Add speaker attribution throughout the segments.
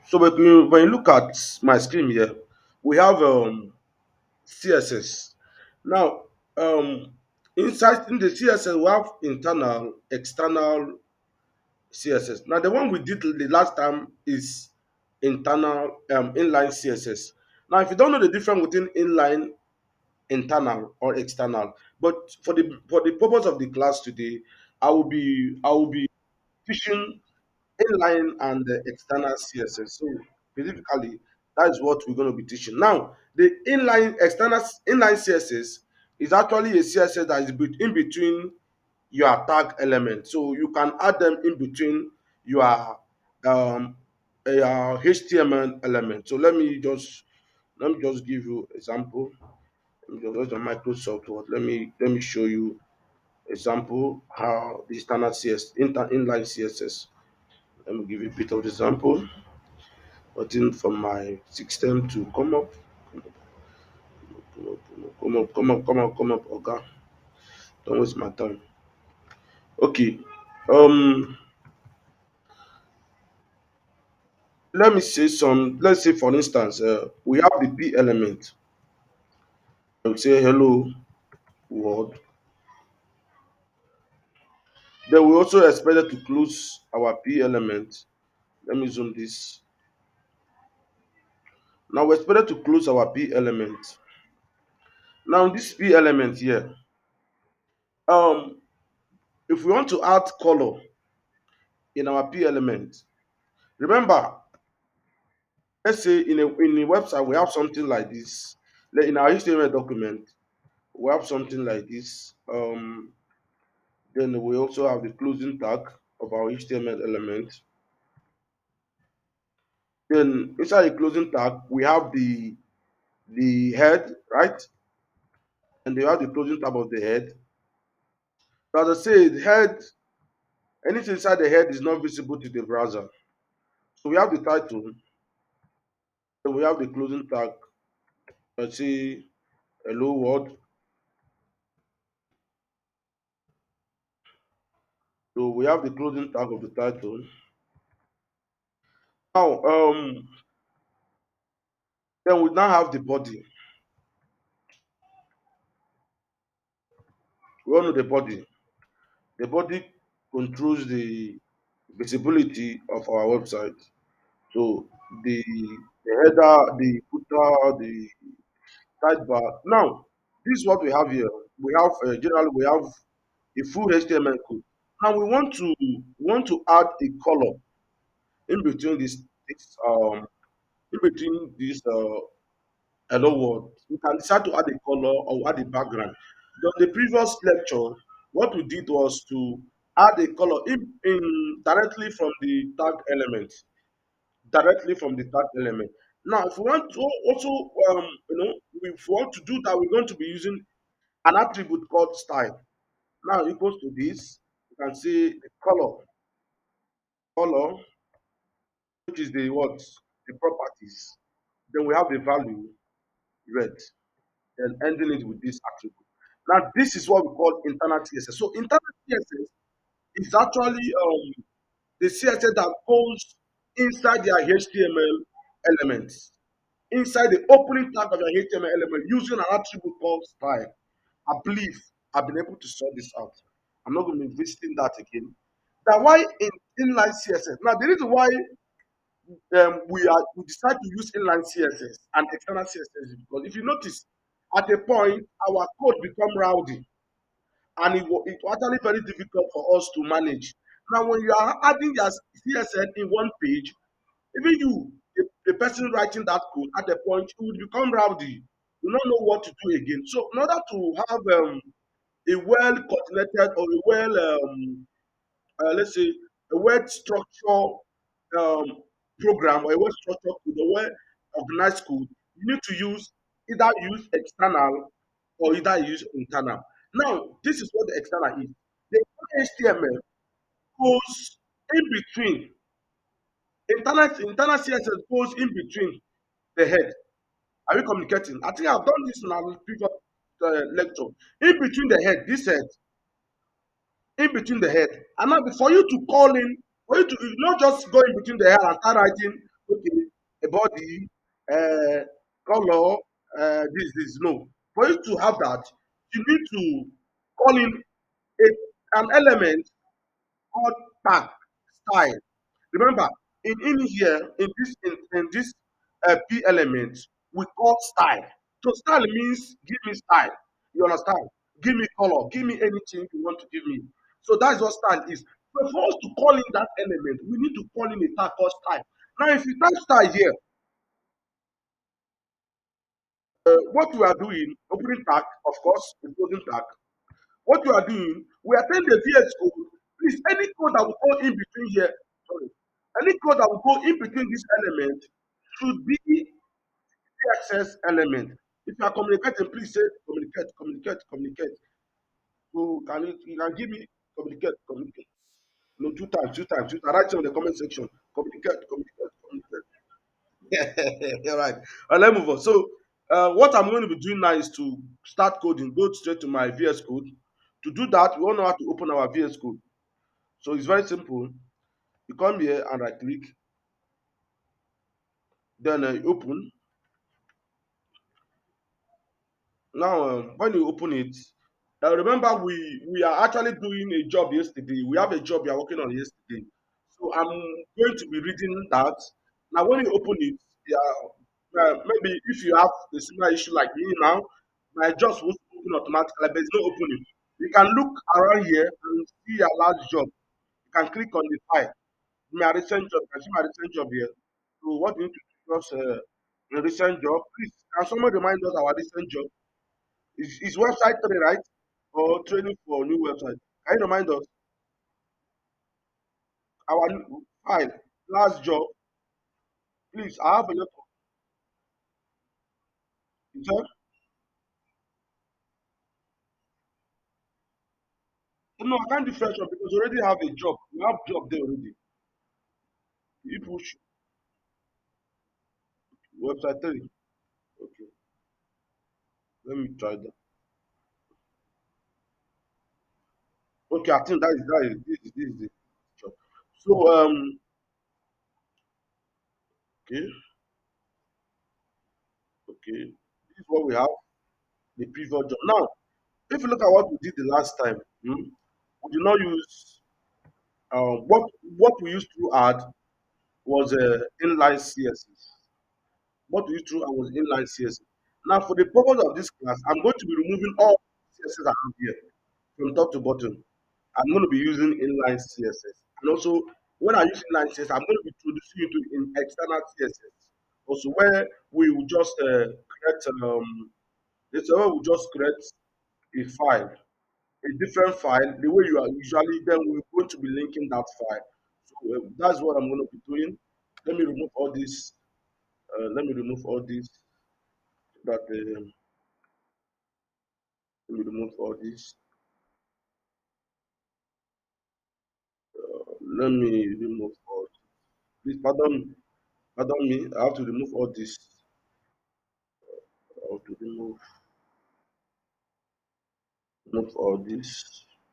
Speaker 1: So when you look at my screen here, we have CSS. Now, um, inside in the CSS, we have internal, external CSS. Now, the one we did the last time is internal, inline CSS. Now, if you don't know the difference between inline, internal, or external, but for the purpose of the class today, I will be teaching inline and the external CSS. So specifically, that is what we're going to be teaching. Now, the inline CSS is actually a CSS that is in between your tag element. So you can add them in between your HTML element. So let me just give you example. Let me just use Microsoft Word. Let me show you example how the standard inline CSS. Let me give you a bit of example. Waiting for my system to come up. Come up. Okay, don't waste my time. Okay. Um, let me say some. Let's say, for instance, we have the P element. I will say hello world. Then we also expected to close our P element. Let me zoom this. Now we're expected to close our P element. Now this P element here, um, if we want to add color in our P element, remember, let's say in a website we have something like this. Like in our HTML document, we have something like this. Then we also have the closing tag of our HTML element. Then inside the closing tag, we have the head, right? And they have the closing tab of the head. So as I say, the head, anything inside the head is not visible to the browser. So we have the title, then we have the closing tag. Let's say hello world. So we have the closing tag of the title. Now, then we now have the body. We all know the body. The body controls the visibility of our website. So the header, the footer, the sidebar. Now, this is what we have here. We have generally we have a full HTML code. Now we want to add a color in between this hello world. We can decide to add a color or add a background. The previous lecture, what we did was to add a color in directly from the tag element. Directly from the tag element. Now, if we want to also, if we want to do that, we're going to be using an attribute called style. Now equals to this. You can see the color, which is the what, the properties. Then we have the value red. Then ending it with this attribute. Now this is what we call internal CSS. So internal CSS is actually the CSS that goes inside their HTML elements, inside the opening tag of your HTML element using an attribute called style. I believe I've been able to sort this out. I'm not going to be visiting that again. That why in inline CSS. Now the reason why we decide to use inline CSS and external CSS is because if you notice, at a point our code become rowdy and it was actually very difficult for us to manage. Now when you are adding your CSS in one page, even you, the person writing that code, at a point you would become rowdy. You don't know what to do again. So in order to have a well coordinated or a let's say a well structured um, program or a well structured code, a well organized code, you need to either use external or either use internal. Now, this is what the external is. The HTML goes in between. Internal CSS goes in between the head. Are we communicating? I think I've done this in our previous lecture. In between the head, this head, in between the head. And now for you to call in, for you to not just go in between the head and start writing, okay, a body, uh, color, this. No. For you to have that, you need to call in an element called tag style. Remember, in here, in this P element, we call style. So style means give me style. You understand? Give me color. Give me anything you want to give me. So that's what style is. So for us to call in that element, we need to call in a tag called style. Now, if you type style here, what we are doing, opening tag, of course, the closing tag. What you are doing, we are telling the VS code, please, any code that will go in between here, sorry, any code that will go in between this element should be access element. If you are communicating, please say communicate, communicate, communicate. So you can give me communicate, communicate. No, two times, two times, two times. Write it in the comment section. Communicate, communicate, communicate. All right. Let's move on. So, what I'm going to be doing now is to start coding, go straight to my VS code. To do that, we all know how to open our VS code. So it's very simple. You come here and right click, then you open. Now, when you open it, remember we are actually doing a job yesterday. We have a job we are working on yesterday. So I'm going to be reading that. Now, when you open it, yeah, maybe if you have a similar issue like me now, my just won't open automatically, but it's not opening. You can look around here and see your last job. You can click on the file. My recent job, you can see my recent job here. So what you need to do is just the recent job. Please, can someone remind us our recent job? Is website 3, right? Or training for new website? Can you remind us our file, last job? Please, I have a lot of job. No, I can't differentiate because we already have a job. We have job there already. You push website 3. Okay, let me try that. Okay, I think this is the job. So okay, okay, this is what we have, the previous job. Now, if you look at what we did the last time, we did not use what we used to add was inline CSS. What we used to add was inline CSS. Now, for the purpose of this class, I'm going to be removing all CSS I have here from top to bottom. I'm going to be using inline CSS. And also, when I use inline CSS, I'm going to be introducing you to in external CSS. Also, where we will just create this where we just create a file, a different file, the way you are usually, then we're going to be linking that file. So that's what I'm going to be doing. Let me remove all this. Let me remove all this. That let me remove all this. Let me remove all. Please pardon me. I have to remove all this. I have to remove all this.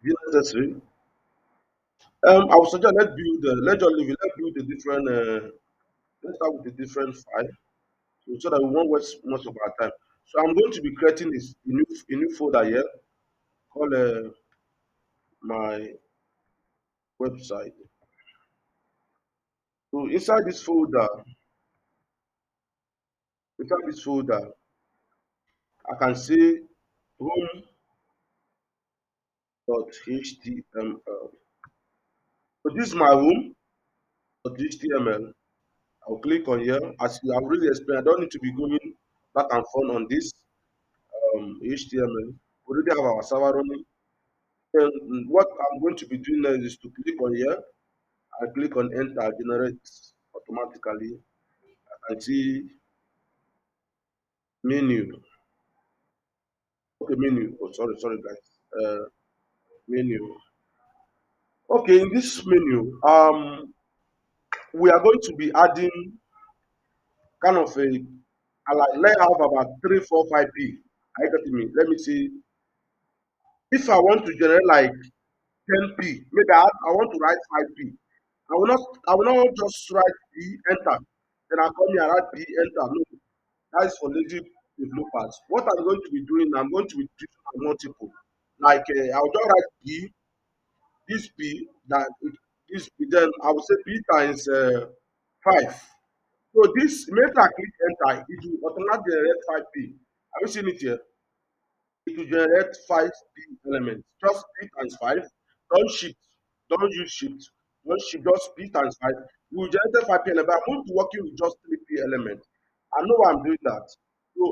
Speaker 1: If necessary. I would suggest let's just leave it. Let's build a different. Let's start with a different file so that we won't waste much of our time. So I'm going to be creating this a new folder here called my website. So inside this folder, I can say home.html. So this is my home.html. I'll click on here. As I've really explained, I don't need to be going back and forth on this HTML. We already have our server running. And what I'm going to be doing now is to click on here. I click on enter, generate automatically. I see menu. Okay, menu. Oh, sorry, guys. Menu. Okay, in this menu, we are going to be adding kind of let's have about 3, 4, 5 p. I got me. Let me see. If I want to generate like 10p, maybe I want to write 5p. I will not just write p, enter. Then I come here and write B, enter. No, that is for lazy developers. What I'm going to be doing, I'm going to be doing multiple. Like I'll just write B, this B, that this B, then I will say B times 5. So this, immediately I click enter, it will automatically generate 5P. Have you seen it here? It will generate 5P elements. Just P times 5. Don't shift. Don't use shift. Don't shift, just P times 5. You will generate 5P element. But I'm going to working with just 3P elements. I know why I'm doing that. So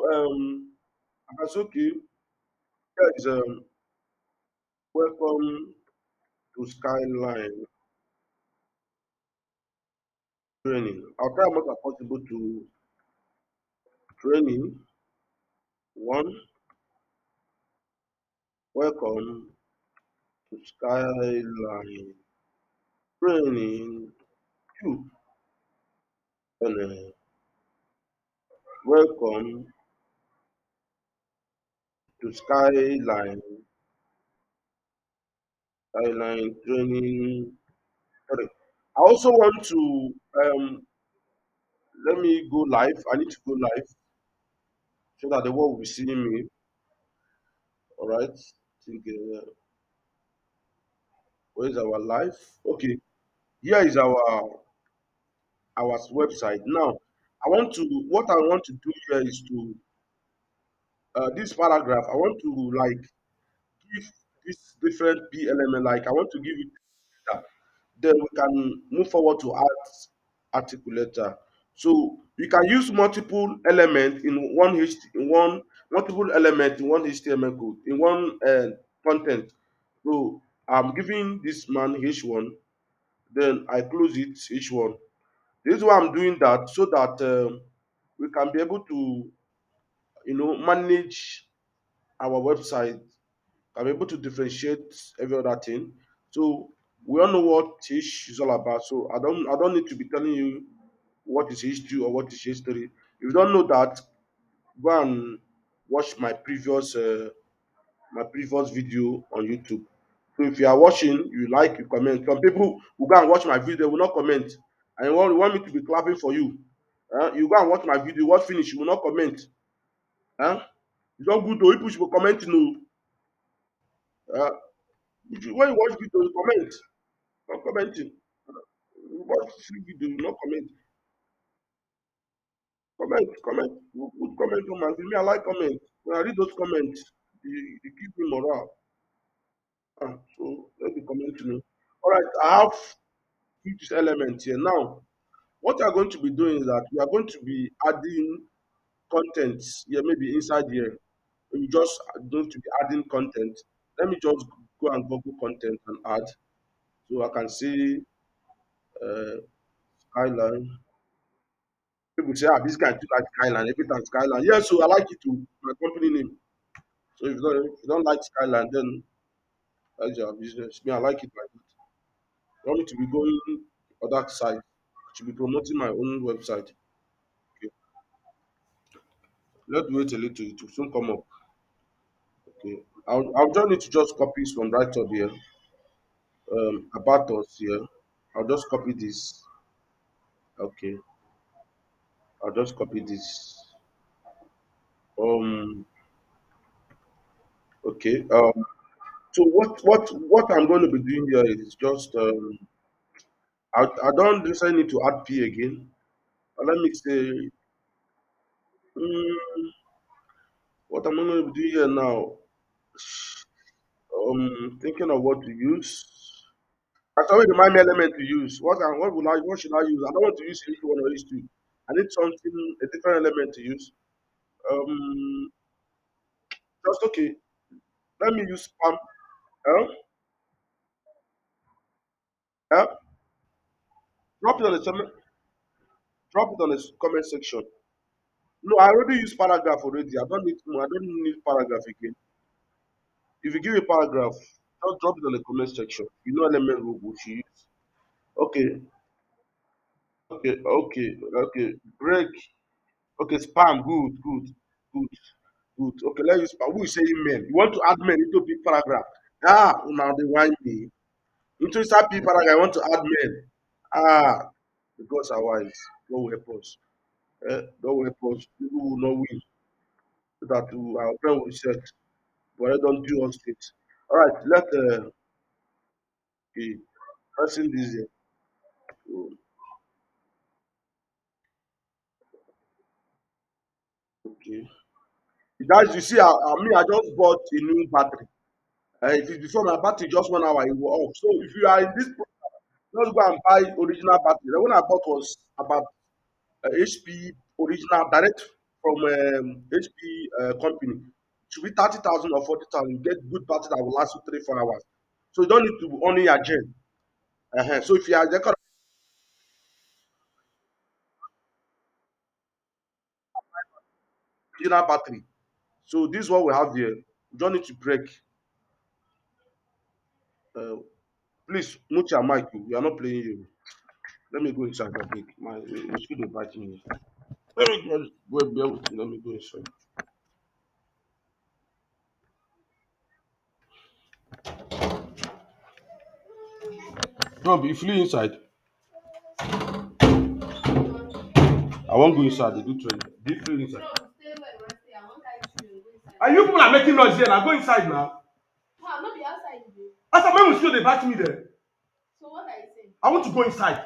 Speaker 1: that's okay. Here is welcome to Skyline training. I'll try as much as possible to training. One, welcome to Skyline training. Two, and welcome to Skyline training. Three. I also want to let me go live. I need to go live so that the world will be seeing me. All right. Think, where is our live? Okay. Here is our website. Now, I want to what I want to do here is to this paragraph. I want to like give this different P element. Like I want to give it data. Then we can move forward to add articulator. So you can use multiple element in one in one multiple element in one HTML code in one content. So I'm giving this man H1, then I close it H1. This is why I'm doing that so that we can be able to manage our website, can be able to differentiate every other thing. So we all know what H is all about. So I don't need to be telling you what is H2 or what is H3. If you don't know that, go and watch my previous video on YouTube. So if you are watching, you like, you comment. Some people will go and watch my video, will not comment. And you want me to be clapping for you. You go and watch my video, watch finish, you will not comment. Huh? It's not good though. People should be commenting. No. When you watch video, you comment. Not commenting. You watch video, you not comment. Comment. You put comment on my video. Me, I like comment. When I read those comments, they give me morale. So let me comment to me. All right, I have each element here. Now, what we are going to be doing is that we are going to be adding contents here, maybe inside here. You just going to be adding content. Let me just go and Google content and add, so I can see uh, Skyline. People say, this guy too like Skyline. Every time Skyline. Yeah, so I like it too. My company name. So if you don't like Skyline, then that's your business. Me, I like it like that. I want me to be going other side. To be promoting my own website. Okay. Let's wait a little. It will soon come up. Okay. I'll just need to just copy from right up here. About us here. I'll just copy this. Okay. I'll just copy this. Um. Okay. So what I'm going to be doing here is just I don't necessarily need to add P again. Let me say what I'm going to be doing here now. Thinking of what to use. I always remind me element to use. What should I use? I don't want to use H1 or H2. I need something a different element to use. Um just okay. Let me use spam. Uh, uh, drop it on the drop it on the comment section. No, I already use paragraph already. I don't need paragraph again. If you give a paragraph, just drop it on the comment section. You know element we should use. Okay, okay. Break. Okay, spam. Good, good. Okay, let's use spam. Who is saying men? You want to add men into big paragraph? Now they want me into inside big paragraph. I want to add men. Ah, because our wise. God will help us. Don't help us. People will not win. So that our friend will set. But I don't do us it. All right, okay, pressing this here. So, okay. Guys, you see, I just bought a new battery. It is before my battery just 1 hour, it will off. So if you are in this, just go and buy original battery. The one I bought was about HP original, direct from HP company. It should be 30,000 or 40,000. You get good battery that will last you 3 4 hours. So you don't need to only your gen. So if you are the kind of original battery, so this is what we have here. You don't need to break. Uh, Please mute your mic. We are not playing you. Let me go inside. I think my mosquito biting me. Let me just wait, bear with me. Let me go inside. No, if you inside, I won't go inside. They do training. Do you feel inside? And you people are making noise here. Now go inside now. As a man, mosquito they bite me there. I want to go inside.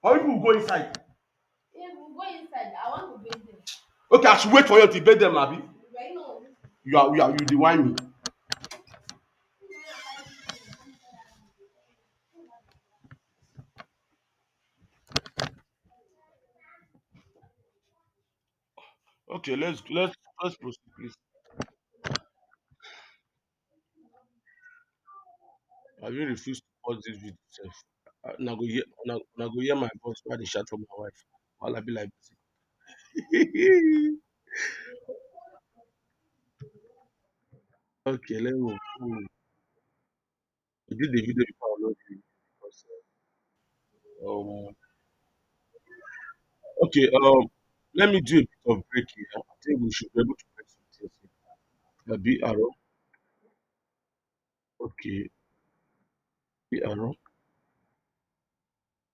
Speaker 1: Or you people will go inside. Okay, I should wait for you to bed them, Abi. You the wine me. Okay, let's proceed, please. I really refuse to pause this video itself. Now go hear my voice while they shout for my wife. While I be like, okay, let me. We did the video before I upload it because okay, let me do a bit of break here. I think we should be able to break some things here. B arrow, okay, B arrow,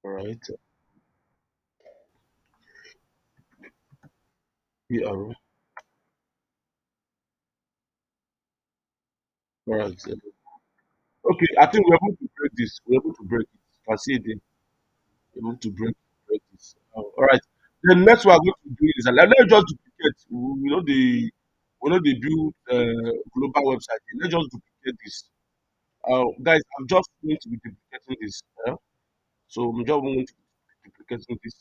Speaker 1: alright, B arrow, alright. Okay, I think we're able to break this. We're able to break it. You can see it there. We're able to break this. Alright. The next one I'm going to do is let's just duplicate. We know they build global website. Let's just duplicate this. Guys, I'm just going to be duplicating this. So I'm just going to be duplicating this.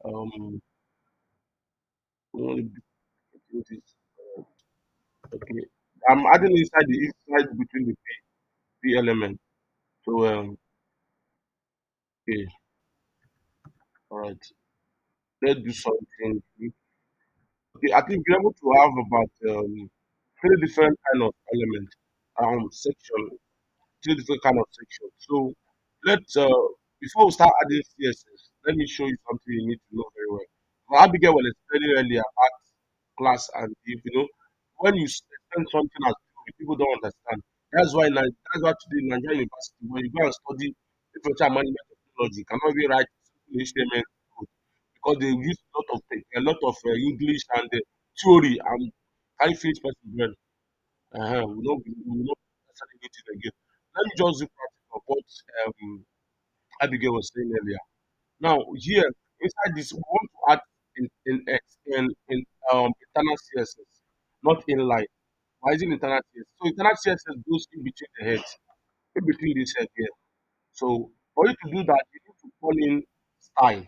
Speaker 1: Um, I'm going to be duplicating this. Okay. I'm adding inside between the P element. So okay, all right. Let's do something. Okay, I think we're able to have about three different kind of element section, three different kind of section. So let's before we start adding CSS, let me show you something you need to know very well. Abigail was explaining earlier about class and if you know when you explain something as people don't understand. That's why today in Nigerian University when you go and study infrastructure management technology, you cannot even write simple HTML code because they use a lot of English and theory and can't finish person brain. We will not necessarily get it again. Let me just do practical what Abigail was saying earlier. Now here inside this we want to add in internal CSS, not inline. Why is it internal CSS? So internal CSS goes in between the heads, in between this head here. So for you to do that, you need to call in style.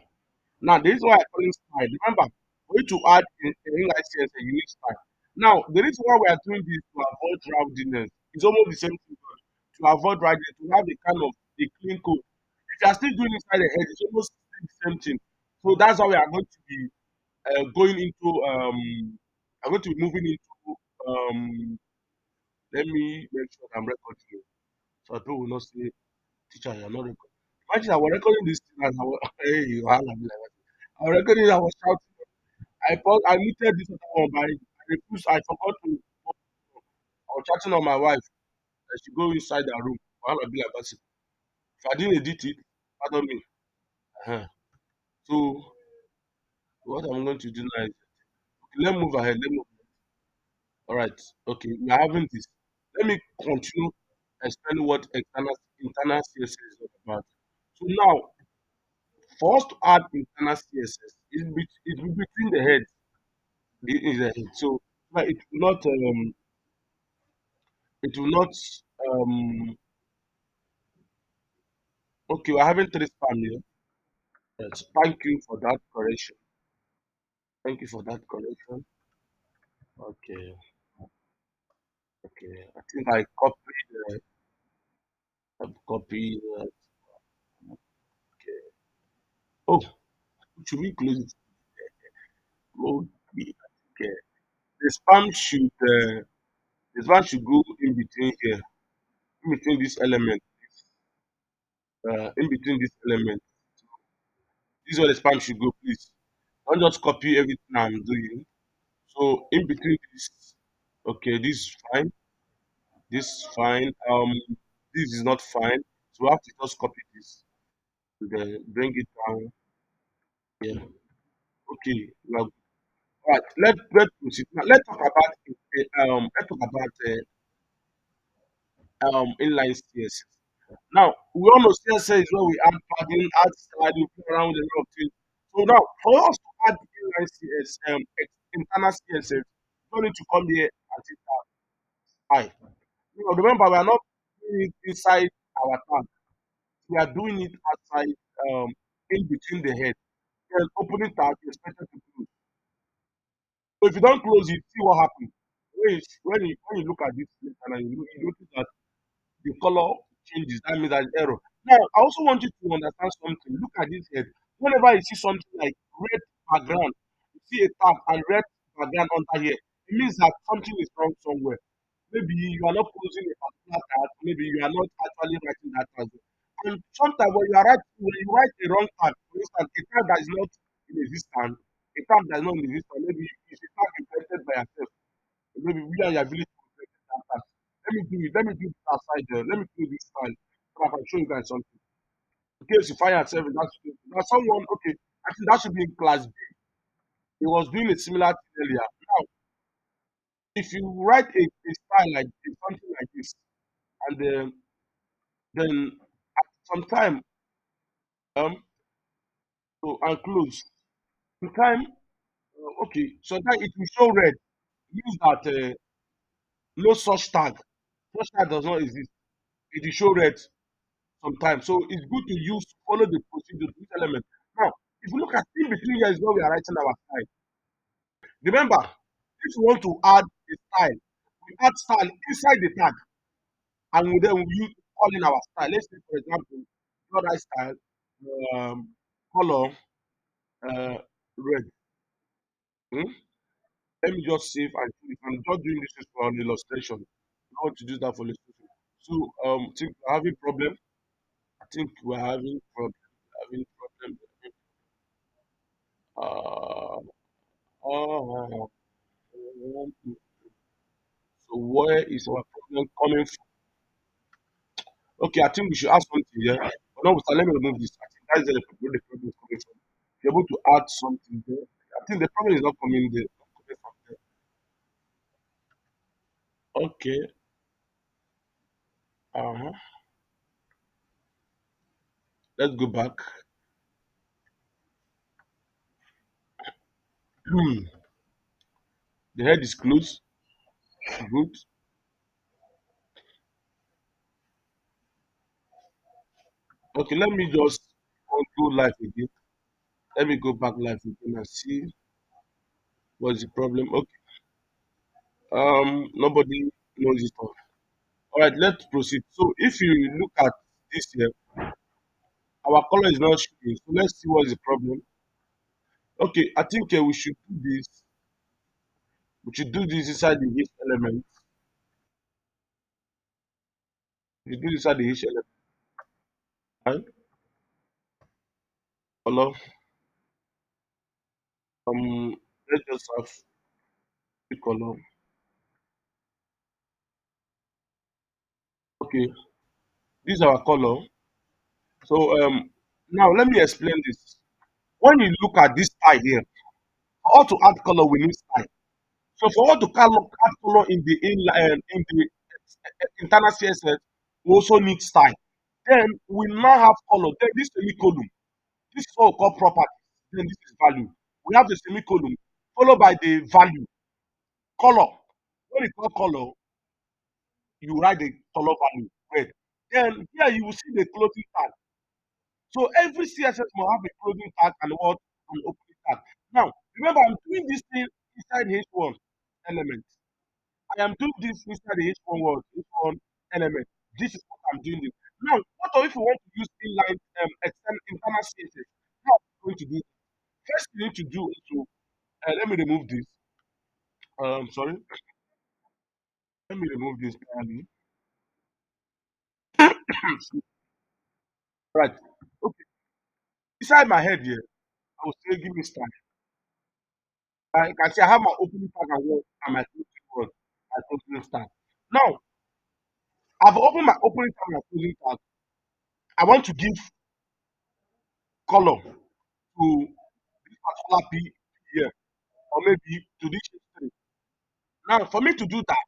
Speaker 1: Now, the reason why I call it style, remember, for you to add in inline CSS, you need style. Now, the reason why we are doing this to avoid rowdiness is almost the same thing. To avoid rowdiness, to have a kind of a clean code. If you are still doing inside the head, it's almost the same thing. So that's why we are going to be going into I'm going to be moving into let me make sure I'm recording you. So people will not say teacher you're not recording. Imagine I was recording this thing and I was hey wahala be like that. I was recording it, I was shouting. I muted this other one but I refused I forgot to I was chatting on my wife that she go inside the room. Wahala be like that. If I didn't edit it, pardon me. Uh-huh. So what I'm going to do now is let's move ahead. Let move. All right. Okay. We are having this. Let me continue explaining what internal CSS is all about. So now, for us to add internal CSS, it will be between the heads. Is the head. So like, it will not okay, we're having three spam here. Yes. Thank you for that correction. Thank you for that correction. Okay. Okay. I think I copied okay. Oh, should we close it? Okay. Okay. The spam should uh, the spam should go in between here, in between this element, in between this element. This is where the spam should go, please. Don't just copy everything I'm doing. So in between this, okay, this is fine. This is fine. This is not fine. So we have to just copy this and then bring it down. Yeah. Okay. Now, all right. Let's proceed. Now, let's talk about inline CSS. Now we all know CSS is where we add padding, add style, we play around with a lot of things. So now for us to add inline CS, internal CSS, you don't need to come here and say hi. Now remember, we are not doing it inside our tag. We are doing it outside, in between the head. Then opening tag is expected to close. So if you don't close it, see what happens. When you look at this and you notice that the color changes. That means there's error. Now, I also want you to understand something. Look at this head. Whenever you see something like red background, you see a tab and red background under here, it means that something is wrong somewhere. Maybe you are not closing a particular tag, maybe you are not actually writing that tag. And sometimes when you write a wrong tag, for instance, a tag that is not in existence, a tag that is not in existence, maybe it's a tag you created by yourself. Maybe we are your village population after. Let me do it outside there. Let me do this style so I can show you guys something. In case you find yourself in that situation. Now someone, okay, I think that should be in class B. He was doing a similar thing earlier. Now, if you write a style like something like this, and then at some time, so and close. Sometime, okay, sometimes it will show red. Means that no such tag. Such tag does not exist. It will show red sometimes. So it's good to follow the procedure to each element. Now, if you look at in between here is where we are writing our style. Remember, if you want to add a style, we add style inside the tag and then we use call in our style. Let's say, for example, draw style, um, color, red. Hmm? Let me just save and I'm just doing this for an illustration. I want to do that for illustration. So, think we're having problem. I think we're having problem. Having problem. Uh, Oh, so where is our problem coming from? Okay, I think we should add something here. But no, let me remove this. I think that's where the problem is coming from. Be able to add something there. I think the problem is not coming there. Not coming from there. Okay. Uh-huh. Let's go back. Hmm. The head is closed. Good. Okay, let me just go live again. Let me go back live again and see what's the problem. Okay. Nobody knows it all. All right, let's proceed. So if you look at this here, our color is not showing. So let's see what is the problem. Okay, I think we should do this. We should do this inside the each element. We do this inside the each element. Right? Color. Let's just have the color. Okay, this is our color. So now let me explain this. When you look at this style here, For us to add color, we need style. So for us to add color in the in the internal CSS, we also need style. Then we now have color. Then this semicolon. This is what we call property. Then this is value. We have the semicolon followed by the value. Color. When you call color, you write the color value red. Then here you will see the closing tag. So every CSS must have a closing tag and what an opening tag. Now remember, I'm doing this thing inside H1 element. I am doing this inside the H1 word, H1 element. This is what I'm doing. This. Now, what if you want to use inline internal CSS? How are you going to do it? First, you need to do is to let me remove this. Sorry, let me remove this. Right. Okay. Inside my head here, I will say, give me style. I can say I have my opening tag and word and my closing word as opening tag. Now, I've opened my opening tag and closing tag. I want to give color to this particular P here, or maybe to this history. Now, for me to do that,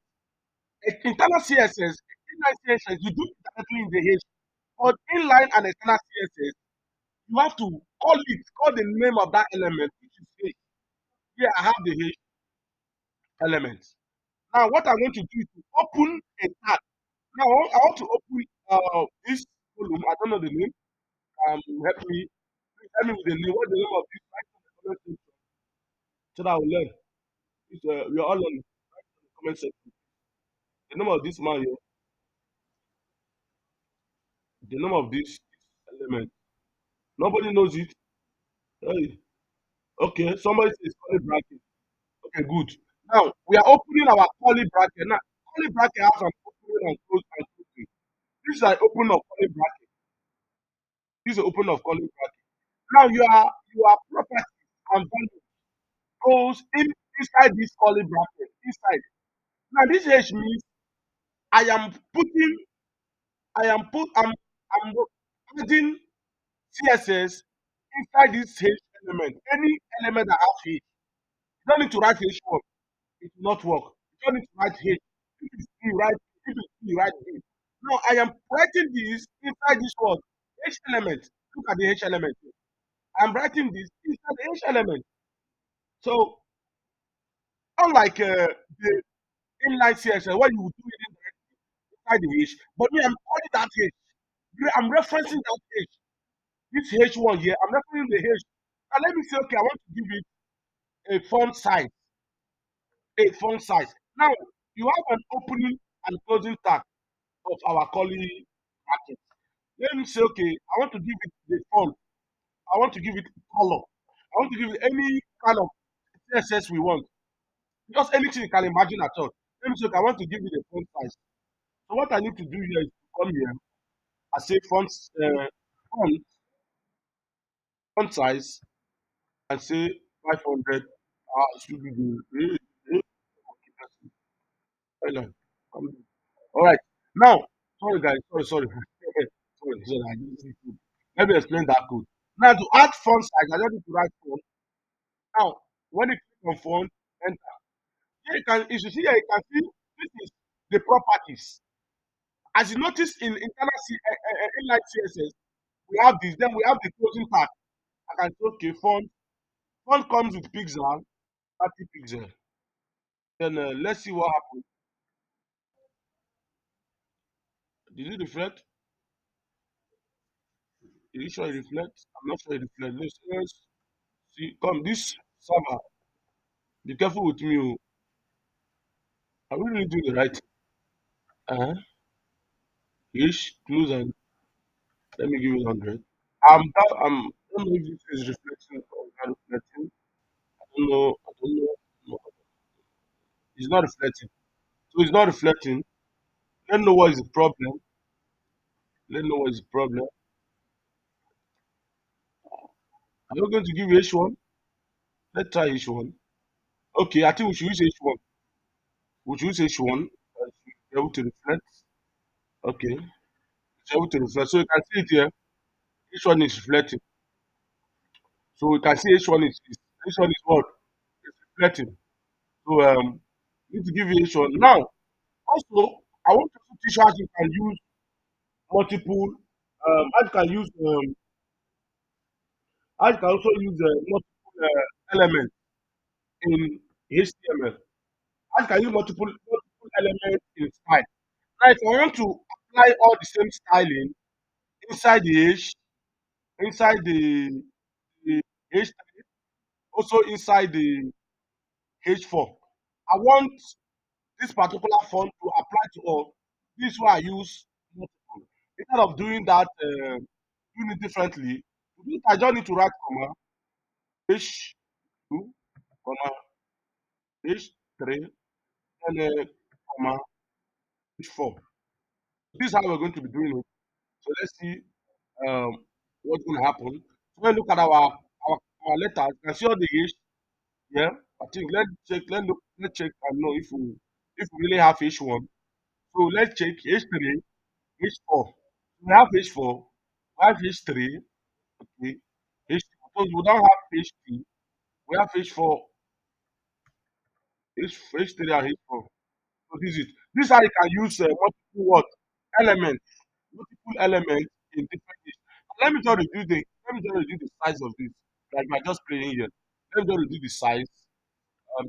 Speaker 1: internal CSS, inline CSS, you do it directly in the H. But inline and external CSS, you have to call the name of that element, which is H. Here I have the H element. Now, what I'm going to do is to open a tag. Now, I want to open this column. I don't know the name. Help me. Please help me with the name. What's the name of this? Write in the comment section so that I will learn. We are all learning. Write in the comment section. The name of this man here. The name of this element. Nobody knows it. Hey. Okay, somebody says curly bracket. Okay, good. Now we are opening our curly bracket. Now curly bracket has an opening and close and closing. This is an open of curly bracket. This is an open of curly bracket. Now you are property and value goes inside this curly bracket. Inside. Now this H means I am putting I'm adding CSS inside this H element. Any element that has H. You don't need to write H1. It will not work. You don't need to write H. If it's B, write if it's B, write B. Now I am writing this inside this word. H element. Look at the H element. I'm writing this inside the H element. So unlike the inline CSS where you would do it inside the H, but me I'm calling that H. I'm referencing that H. This H1 here, I'm referencing the H. Now let me say, okay, I want to give it a font size. A font size. Now you have an opening and closing tag of our curly bracket. Let me say, okay, I want to give it the font. I want to give it color. I want to give it any kind of CSS we want. Just anything you can imagine at all. Let me say, okay, I want to give it a font size. So what I need to do here is to come here. I say font size and say 500. Should be the all right. Now, sorry guys, sorry. Sorry, I didn't see code. Let me explain that code. Now to add font size, I don't need to write font. Now, when you click on font, enter. Here you can, if you see here, you can see this is the properties. As you notice in internal inline CSS, we have this. Then we have the closing tag. I can say okay, font comes with pixel, 30 pixel. Then let's see what happens. Did it reflect? Did it show it reflect? I'm not sure it reflect. Let's see. Come this server. Be careful with me. Oh. Are we really doing the right thing? Ish, close and let me give it 100. I don't know if this is reflecting or not reflecting. I don't know. I don't know. No, it's not reflecting. So it's not reflecting. Let me know what is the problem. Let me know what is the problem. Are you going to give H1? Let's try H1. Okay, I think we should use H1. We should use H1. Be able to reflect. Okay, it's able to reflect. So you can see it here. H1 is reflecting. So we can see H1 is what? getting. So you need to give you H1. Now, also, I want to teach how you can use multiple, how you can use, how you can also use multiple elements in HTML. How you can use multiple elements in style. Now, if I want to apply all the same styling inside the inside the H3, also inside the H4, I want this particular font to apply to all. This is why I use multiple. Instead of doing that, doing it differently, to do it, I just need to write comma H2, comma H3, and comma H4. This is how we're going to be doing it. So let's see what's going to happen. So when we look at our letters, you can see all the H here. I think let's check and know if we really have H1. So let's check H3, H4. We have H4, we have H3, okay, H2. So we don't have H2, we have H4, H3 and H4. So this is how you can use multiple what elements, multiple elements in different things. Let me just reduce the size of this. Like we're just playing here. Let me just reduce the size.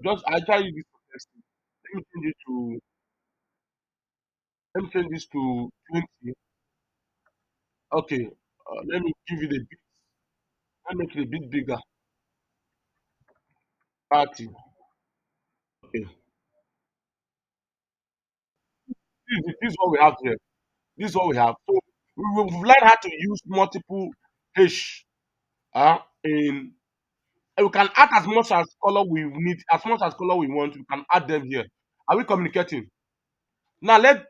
Speaker 1: Just I try use this for testing. Let me change it to let me change this to 20. Okay. Let me give it a bit. Let me make it a bit bigger. 30. Okay. This is what we have here. This is what we have. So we've learned how to use multiple H in and we can add as much as color we need, as much as color we want, we can add them here. Are we communicating? Now let's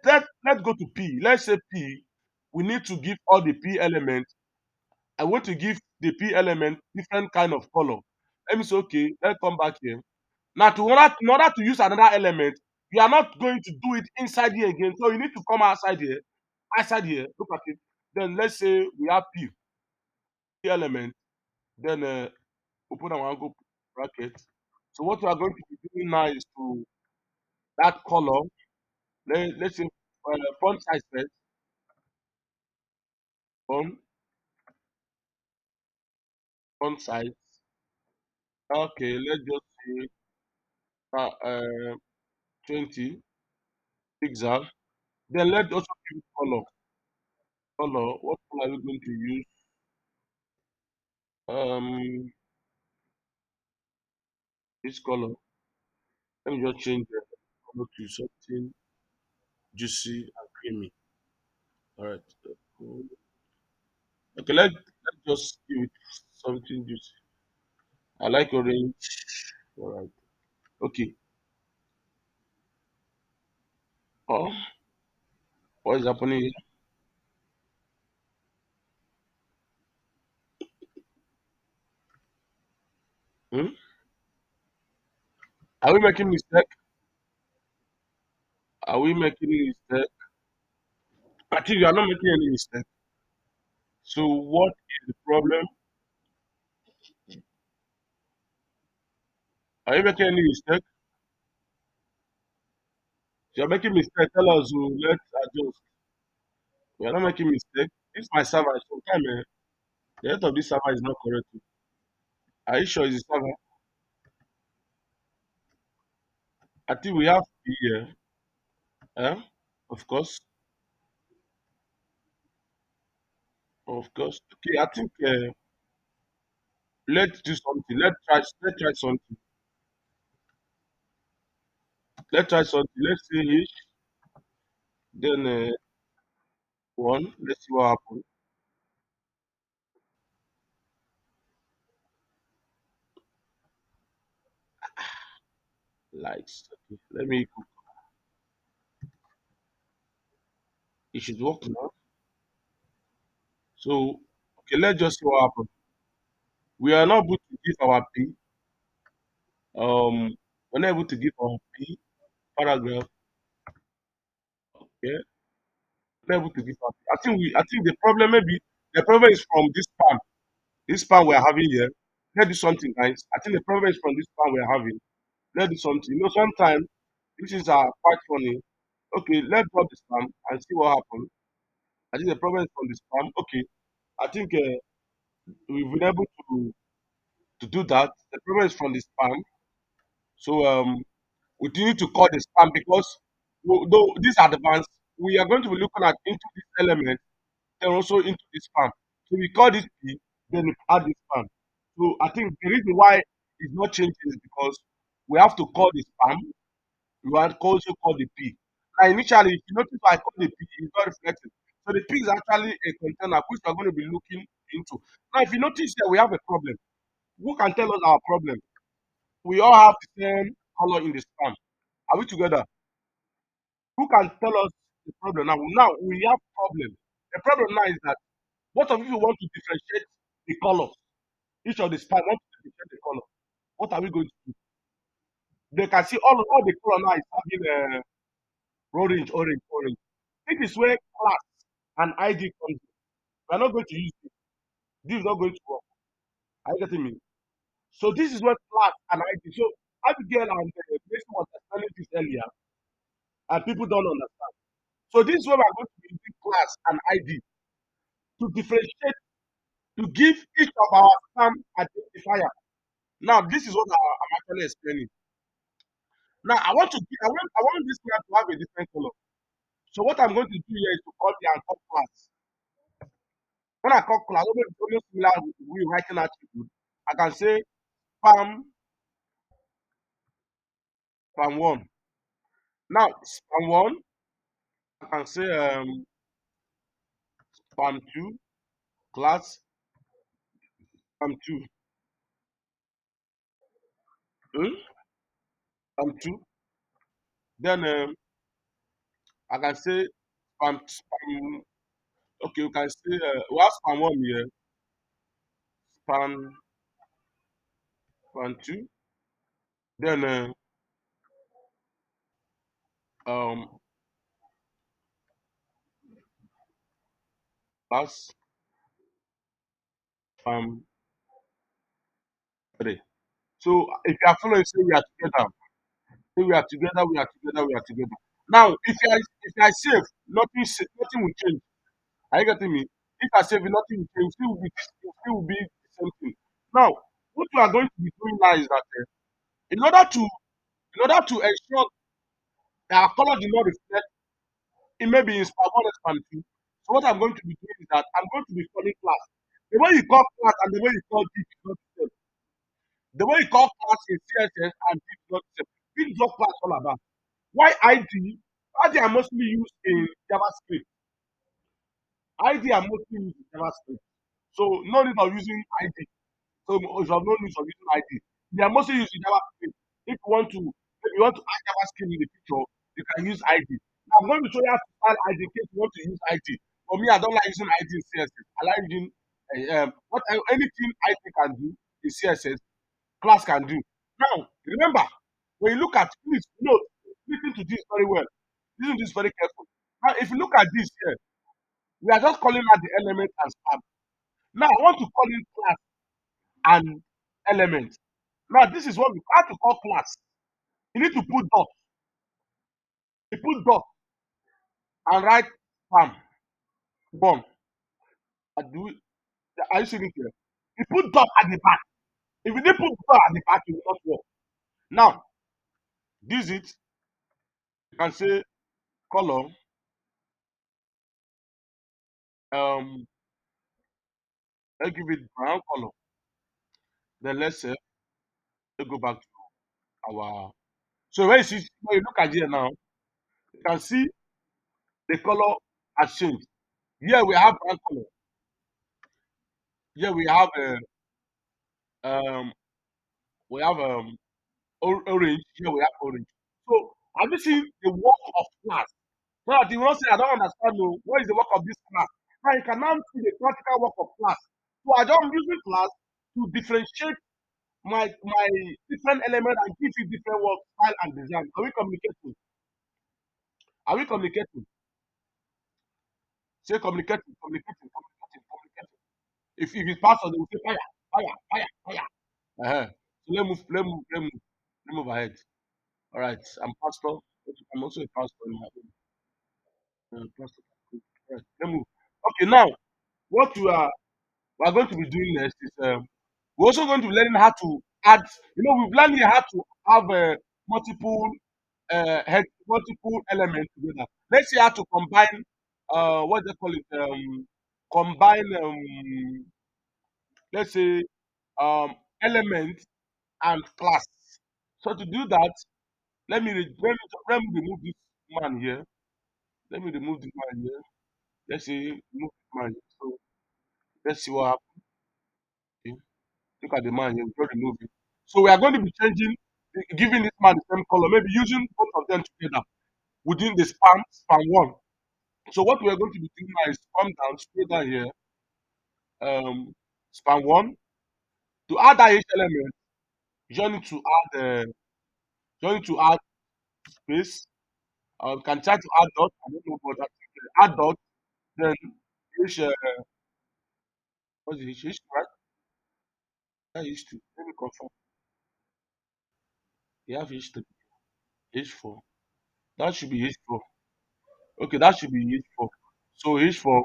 Speaker 1: go to P. Let's say P, we need to give all the P elements. I want to give the P element different kind of color. Let me say, okay, let's come back here. Now, in order to use another element, you are not going to do it inside here again. So you need to come outside here, look at it. Then let's say we have P element, then open our angle bracket. So what we are going to be doing now is to that color, let's say font size first, font, font size. Okay, let's just say 20 pixel. Then let's also use color. Color, what color are we going to use? Um, this color. Let me just change the color to something juicy and creamy. All right. Okay, let's just give it something juicy. I like orange. All right. Okay. Oh, what is happening here? Hmm? Are we making mistake? Are we making mistake? I think you are not making any mistake. So what is the problem? Are you making any mistake? If you are making mistake, tell us. So let's adjust. We are not making mistake. This my server. Sometimes the head of this server is not correct. Are you sure it's the server? I think we have P here. Eh? Of course. Of course. Okay, I think let's do something. Let's try something. Let's try something. Let's say H, then one. Let's see what happens. Likes. Okay. Let me. It should work now. So okay, let's just see what happens. We are not able to give our P. We're not able to give our P paragraph. Okay, we're not able to give our P. I think the problem maybe the problem is from this spam. This spam we're having here. Let's do something, guys. I think the problem is from this spam we're having. Let's do something. Sometimes this is quite funny. Okay, let's drop the spam and see what happens. I think the problem is from the spam. Okay, I think we've been able to do that. The problem is from the spam. So we need to call the spam because though this advanced, we are going to be looking at into this element, then also into this spam. So we call this P, then we add this spam. So I think the reason why it's not changing is because we have to call the spam. We have to also call the P. Now initially, if you notice, I call the P, it's not reflecting. So the P is actually a container which we are going to be looking into. Now, if you notice that we have a problem, who can tell us our problem? We all have the same color in the spam. Are we together? Who can tell us the problem now? Now we have problem. The problem now is that what of if you want to differentiate the colors? Each of the spam want to differentiate the color. What are we going to do? They can see all the color now is having orange, orange, orange. This is where class and ID comes in. We are not going to use this. This is not going to work. Are you getting me? So this is where class and ID. So Abigail and Mason was explaining this earlier, and people don't understand. So this is where we are going to be using class and ID to differentiate, to give each of our stamp identifier. Now, this is what I'm actually explaining. Now, I want this class to have a different color. So what I'm going to do here is to call the and call class. When I call class, it's almost similar with we writing attribute. I can say spam spam one. Now, spam one, I can say spam two, class spam two, hmm? Spam two. Then I can say spam. Okay, we can say we have spam one here, spam spam two. Then um class spam three. So if you are following, say we are together. Say we are together, we are together, we are together. Now, if I save, nothing will change. Are you getting me? If I save, nothing will change. Still will be the same thing. Now, what we are going to be doing now is that in order to ensure that our color did not reflect, it may be in spam one and spam two. So what I'm going to be doing is that I'm going to be calling class. The way you call class and the way you call div is not the same. The way you call class in CSS and div is not the same. This is what class is all about. Why ID? ID are mostly used in JavaScript. ID are mostly used in JavaScript. So no need of using ID. So if you have no need of using ID, they are mostly used in JavaScript. If you want to add JavaScript in the picture, you can use ID. Now I'm going to show you how to file ID in case you want to use ID. For me, I don't like using ID in CSS. I like using anything ID can do in CSS, class can do. Now, remember, when you look at please note, listen to this very well. Listen to this very careful. Now, if you look at this here, we are just calling out the element and spam. Now, I want to call in class and element. Now, this is what we have to call class. You need to put dot. You put dot and write spam. Bomb. Are you seeing it here? You put dot at the back. If you didn't put dot at the back, it will not work. Now, this is it. You can say color. Let's give it brown color. Then let's go back to our. So when you look at here now, you can see the color has changed. Here we have brown color. Here um we have orange. Here we have orange. So have you seen the work of class? Now you will not say I don't understand. No, what is the work of this class? Now you can now see the practical work of class. So I don't using class to differentiate my different element and give you different work style and design. Are we communicating? Are we communicating? Say communicating, communicating, communicating, communicating. If it's pastor, they will say fire, fire, fire, fire. Uh-huh. So let move, let move, let move. move ahead. All right. I'm pastor. I'm also a pastor in my pastor. All right. Let me move. Okay. Now, what we are going to be doing next is we're also going to be learning how to add. We've learned here how to have multiple multiple elements together. Let's see how to combine. What they call it? Combine. Let's say element and class. So to do that, let me remove this man here. Let me remove this man here. Let's say remove this man here. So let's see what happens. Look at the man here. We just remove it. So we are going to be changing, giving this man the same color, maybe using both of them together within the span one. So what we are going to be doing now is come down, scroll down here, span one. To add that each element, you just need to add space. Can try to add dot. I don't know, but I think add dot. Then each what's the H right? That H2. Let me confirm. You have H3, H4. That should be H4. Okay, that should be H4. So H4,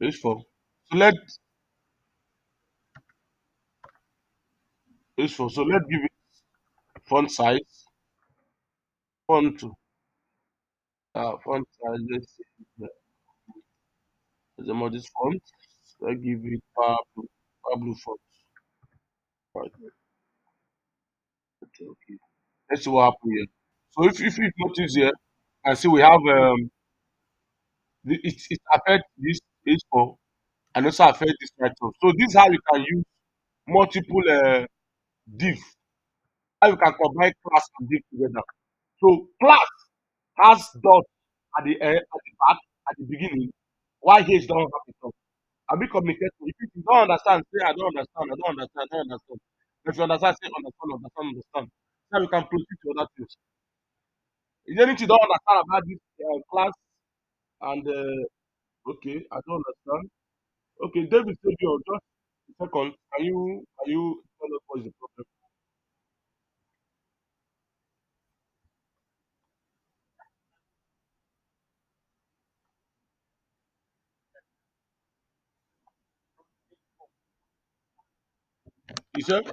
Speaker 1: H4. So let H4. So let's give it font size. Font size. Let's see. There's a modest font. Let's give it Pablo font. Right. Okay, okay. Let's see what happens here. So if you notice here, and see we have it affects this H4 and also affect this title. So this is how you can use multiple div. How you can combine class and div together. So class has dot at the back at the beginning, while H don't have it up. And be communicating. If you don't understand, say I don't understand, I don't understand, I don't understand. If you understand, say understand, understand, understand. Now we can proceed to other things. Is there anything you don't understand about this class? And okay, I don't understand. Okay, David Savior, just a second. Can you tell us what is the problem? He said,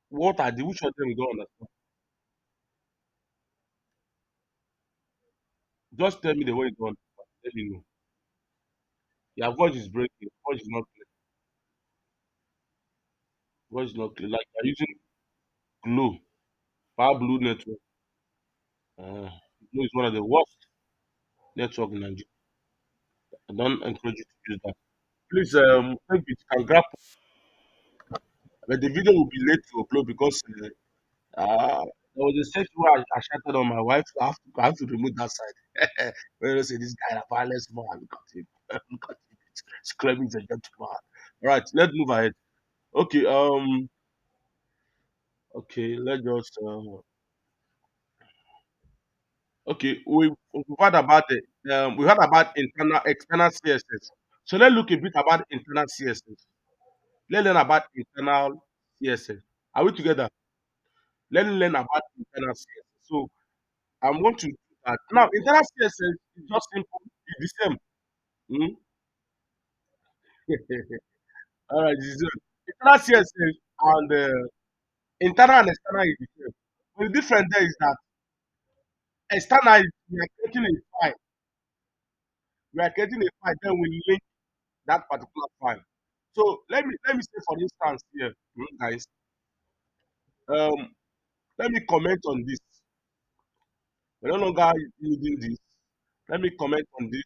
Speaker 1: what are the which of them you don't understand? Just tell me the way you don't understand. Let me know. Your voice is breaking. Voice is not clear. Voice is not clear. Like you're using Glow, Power Blue network. Glow is one of the worst network in Nigeria. I don't encourage you to use that. Please, maybe you can grab, but the video will be late to upload because there was a section where I shouted on my wife. So I have to remove that side. When I say this guy, a violence man, look at him, look at him, screaming the gentleman. All right, let's move ahead. Okay, okay, let's just okay. We've heard about it. We heard about internal external CSS. So let's look a bit about internal CSS. Let's learn about internal CSS. Are we together? Let's learn about internal CSS. So I'm going to do that. Now, internal CSS is just simple. It's the same. Hmm? All right, it's the same. Internal CSS and internal and external is the same. But the difference there is that external is we are creating a file. We are creating a file, then we link that particular file. So let me say for instance here, guys, um, let me comment on this. We're no longer using this. Let me comment on this.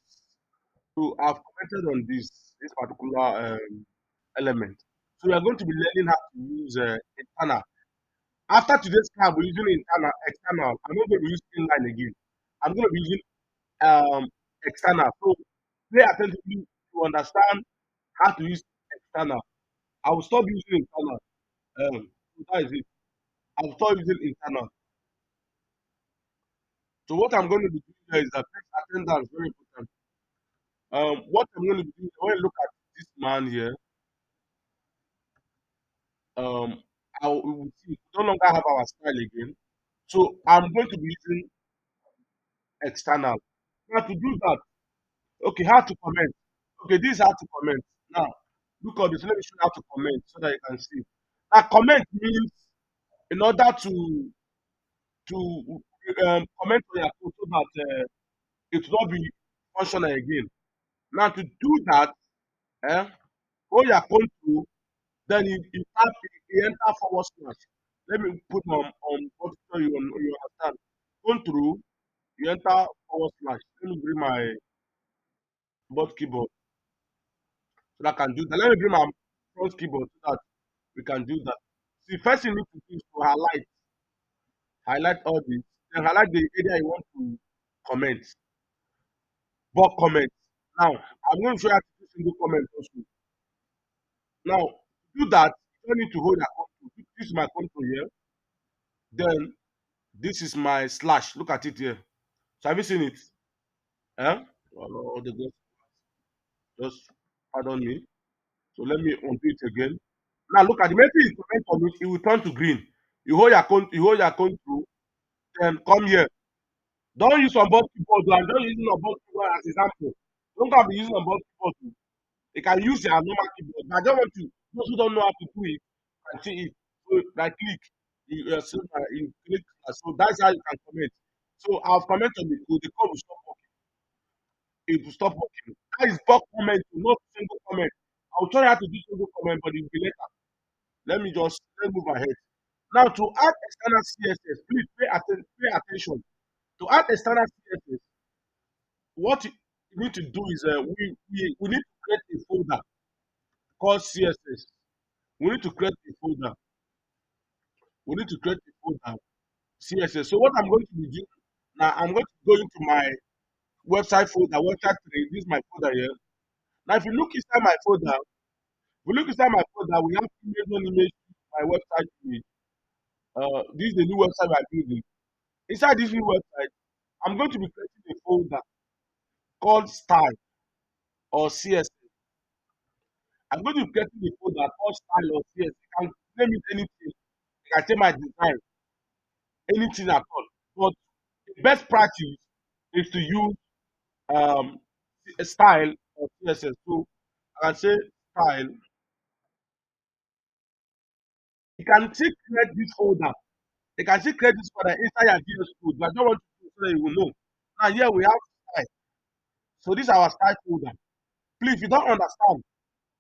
Speaker 1: So I've commented on this particular element. So we are going to be learning how to use internal. After today's class, we're using internal, external. I'm not going to be using inline again. I'm going to be using external. So pay attentively to understand how to use external. I will stop using internal. So that is it. I will stop using internal. So what I'm going to be doing here is that attendance very important. What I'm going to be doing when you look at this man here, um, we will see we no longer have our style again. So I'm going to be using external. Now to do that, okay, how to comment. Okay, this is how to comment. Now look at this. Let me show you how to comment so that you can see. Now comment means in order to comment on your code so that it will not be functional again. Now to do that, eh, go your control, then you tap you enter forward slash. Let me put on what so you understand. Control, you enter forward slash. Let me bring my board keyboard so that I can do that. Let me bring my front keyboard so that we can do that. See, first thing you need to do is to highlight all this, then highlight the area you want to comment, bulk comment. Now, I'm going to show you how to do single comment also. Now, to do that, you don't need to hold a control. This is my control here. Then this is my slash. Look at it here. So have you seen it? Eh? Oh, the just pardon me. So let me undo it again. Now look at the minute you comment on it, it will turn to green. You hold your control, then come here. Don't use on board keyboard. I'm just using on board keyboard as example. Don't have be using on board keyboard. They can use their normal keyboard. But I don't want to those who don't know how to do it can see it. So like click. You click so that's how you can comment. So I'll comment on the code will stop working. It will stop working. That is bulk comment, not single comment. I'll show you how to do single comment, but it will be later. Let's move ahead. Now to add external CSS, please pay attention. To add external CSS, what you need to do is we need to create a folder called CSS. We need to create a folder. We need to create a folder CSS. So what I'm going to be doing now, I'm going to go into my website folder, website 3. This is my folder here. Now, if you look inside my folder, we have image on image, my website image. This is the new website we are building. Inside this new website, I'm going to be creating a folder called style or CSS. I'm going to be creating a folder called style or CSS. You can name it anything. You can take my design, anything at all. But the best practice is to use um, a style or CSS. So I can say style. You can still create this folder. You can still create this folder inside your VS Code, but I don't want to do so that you will know. Now here we have style. So this is our style folder. Please, if you don't understand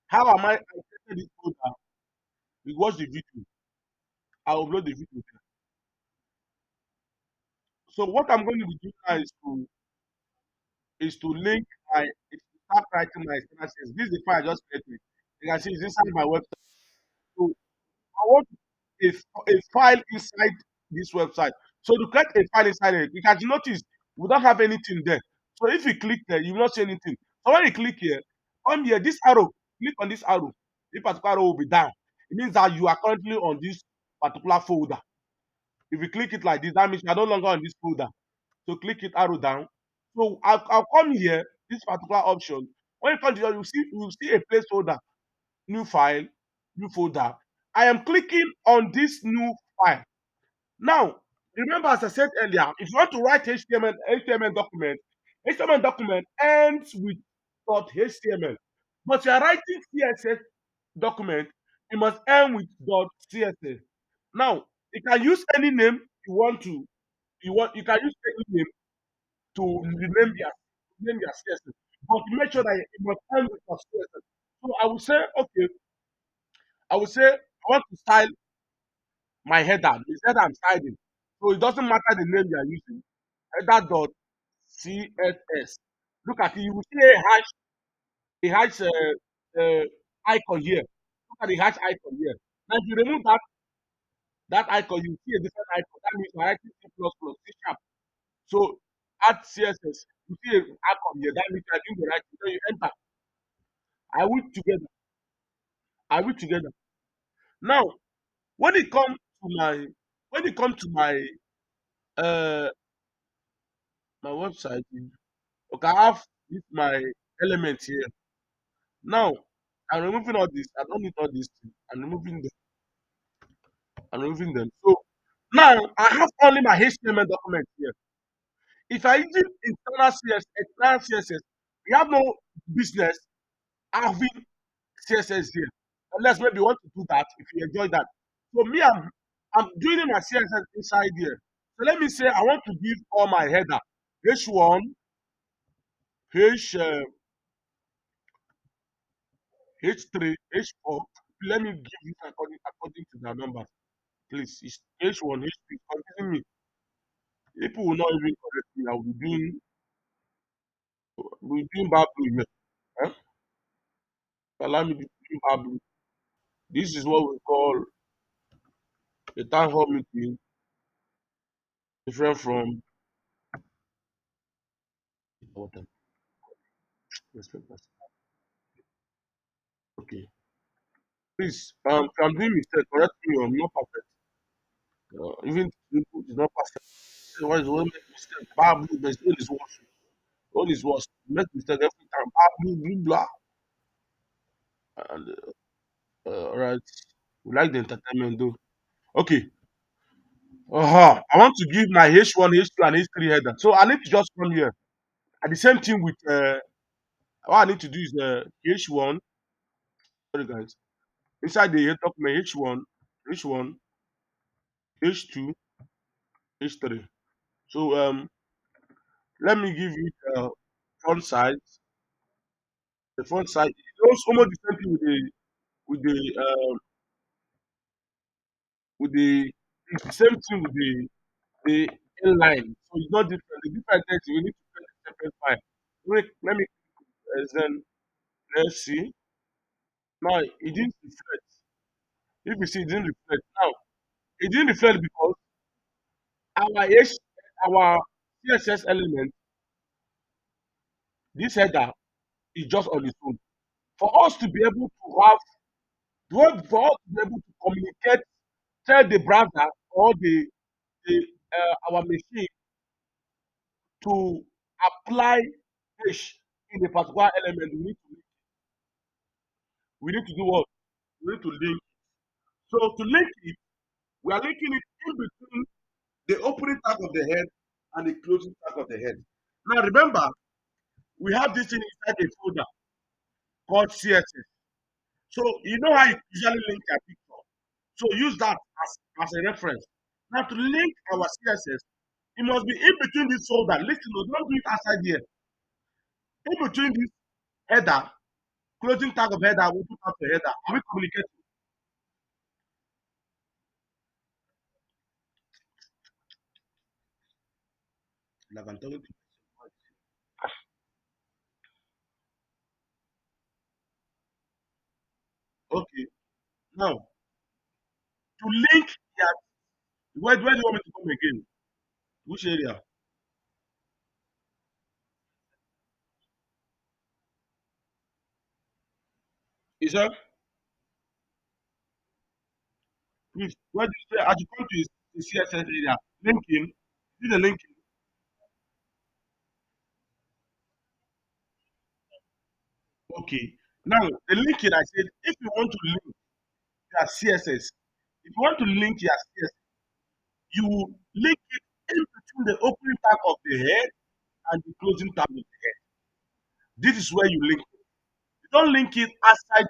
Speaker 1: how am I created this folder, you watch the video. I'll upload the video there. So what I'm going to be doing now is to link is to start writing my external CSS. This is the file I just created. You can see it's inside my website. So I want a file inside this website. So to create a file inside it, you can notice we don't have anything there. So if you click there, you will not see anything. So when you click here, come here, this arrow, click on this arrow. This particular arrow will be down. It means that you are currently on this particular folder. If you click it like this, that means you are no longer on this folder. So click it arrow down. So I'll come here, this particular option. When you come here, you will see a placeholder, new file, new folder. I am clicking on this new file. Now, remember as I said earlier, if you want to write HTML document, HTML document ends with .html. But you are writing CSS document, it must end with .css. Now, you can use any name you can use any name to name your CSS. But make sure that it must end with .css. So I will say I want to style my header. This header I'm styling. So it doesn't matter the name you are using. Header dot CSS. Look at it. You will see a hash icon here. Look at the hash icon here. Now, if you remove that icon, you see a different icon. That means you're writing C plus plus, C sharp. So add CSS. You see an icon here. That means you're doing the right thing. So you enter. I will together. I will together. Now, when it comes to my when it comes to my uh, my website is okay. I have this my element here. Now I'm removing all this. I don't need all this. I'm removing them. I'm removing them. So now I have only my HTML document here. If I use internal CSS, we have no business having CSS here. Unless maybe you want to do that if you enjoy that. So me, I'm doing my CSS inside here. So let me say I want to give all my header H1, H3, H4. Let me give you according to the numbers. Please, it's H1, H3. Confusing me. People will not even correct me. I will be doing bad blue here. Huh? Allow me to do bad blue. This is what we call a town hall meeting, different from what I'm respect myself. Okay. Please, if I'm doing mistake, correct me. I'm not perfect. Even input is not perfect. Why is one make mistake? Bad blue, but all is worse. All is worse. Make mistake every time. Bad blue, blue, blah. And all right. We like the entertainment though. Okay. I want to give my H1, H2, and H3 header. So I need to just come here. And the same thing with what I need to do is H1. Sorry guys. Inside the document H1, H1, H2, H3. So let me give you the front side. The front side is almost the same thing with the with the it's the same thing with the inline. So it's not different. The different things you need to create a separate file. Let me then let's see. Now it didn't reflect. If you see it didn't reflect. Now it didn't reflect because our H our CSS element, this header is just on its own. For us to be able to have for us to be able to communicate, tell the browser or the our machine to apply hash in a particular element, we need to do what? We need to link. So to link it, we are linking it in between the opening tag of the head and the closing tag of the head. Now remember, we have this thing inside a folder called CSS. So you know how you usually link your picture. So use that as a reference. Now to link our CSS, it must be in between this folder. Listen, don't do it outside here. In between this header, closing tag of header, we put out the header. Are we communicating? Like I'm talking to you. Okay. Now to link here, where do you want me to come again? Which area? Is that please? Where do you say as you come to the CSS area? Linking. Is it the linking? Okay. Now the linking I said if you want to link your CSS, if you want to link your CSS, you will link it in between the opening tag of the head and the closing tag of the head. This is where you link it. You don't link it outside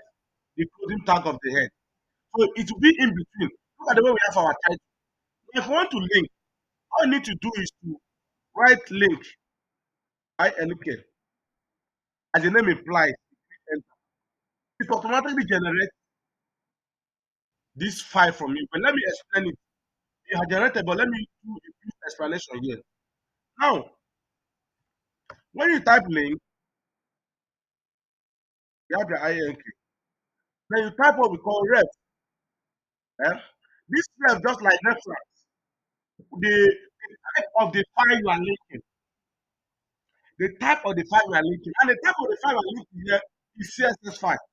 Speaker 1: the closing tag of the head. So it will be in between. Look at the way we have our title. If we want to link, all you need to do is to write link, INK, as the name implies, and it automatically generates this file from you. But let me explain it. It has generated, but let me do a brief explanation here. Now, when you type link, you have your INK. Then you type what we call ref. Eh? This ref just like reference. The type of the file you are linking. The type of the file you are linking. And the type of the file you are linking here is CSS file.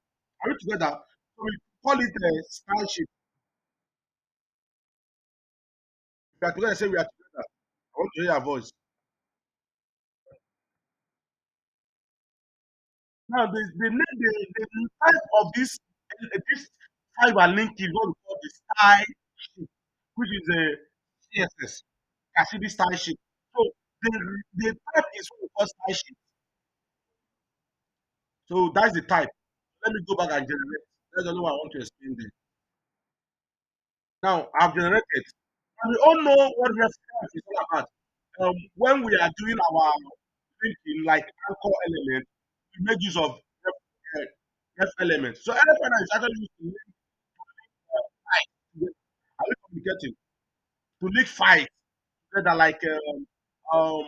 Speaker 1: Are we together? So we call it a style sheet. If you are together, say we are together. I want to hear your voice. Now the type of this fiber link is what we call the style sheet, which is a CSS. You can see this style sheet. So the type is what we call style sheet. So that's the type. Let me go back and generate. That's the only one I want to explain there. Now I've generated. And we all know what ref is all about. When we are doing our linking, like anchor element, we make use of ref element. So ref element is actually used to link files together. Are we communicating? To link files together um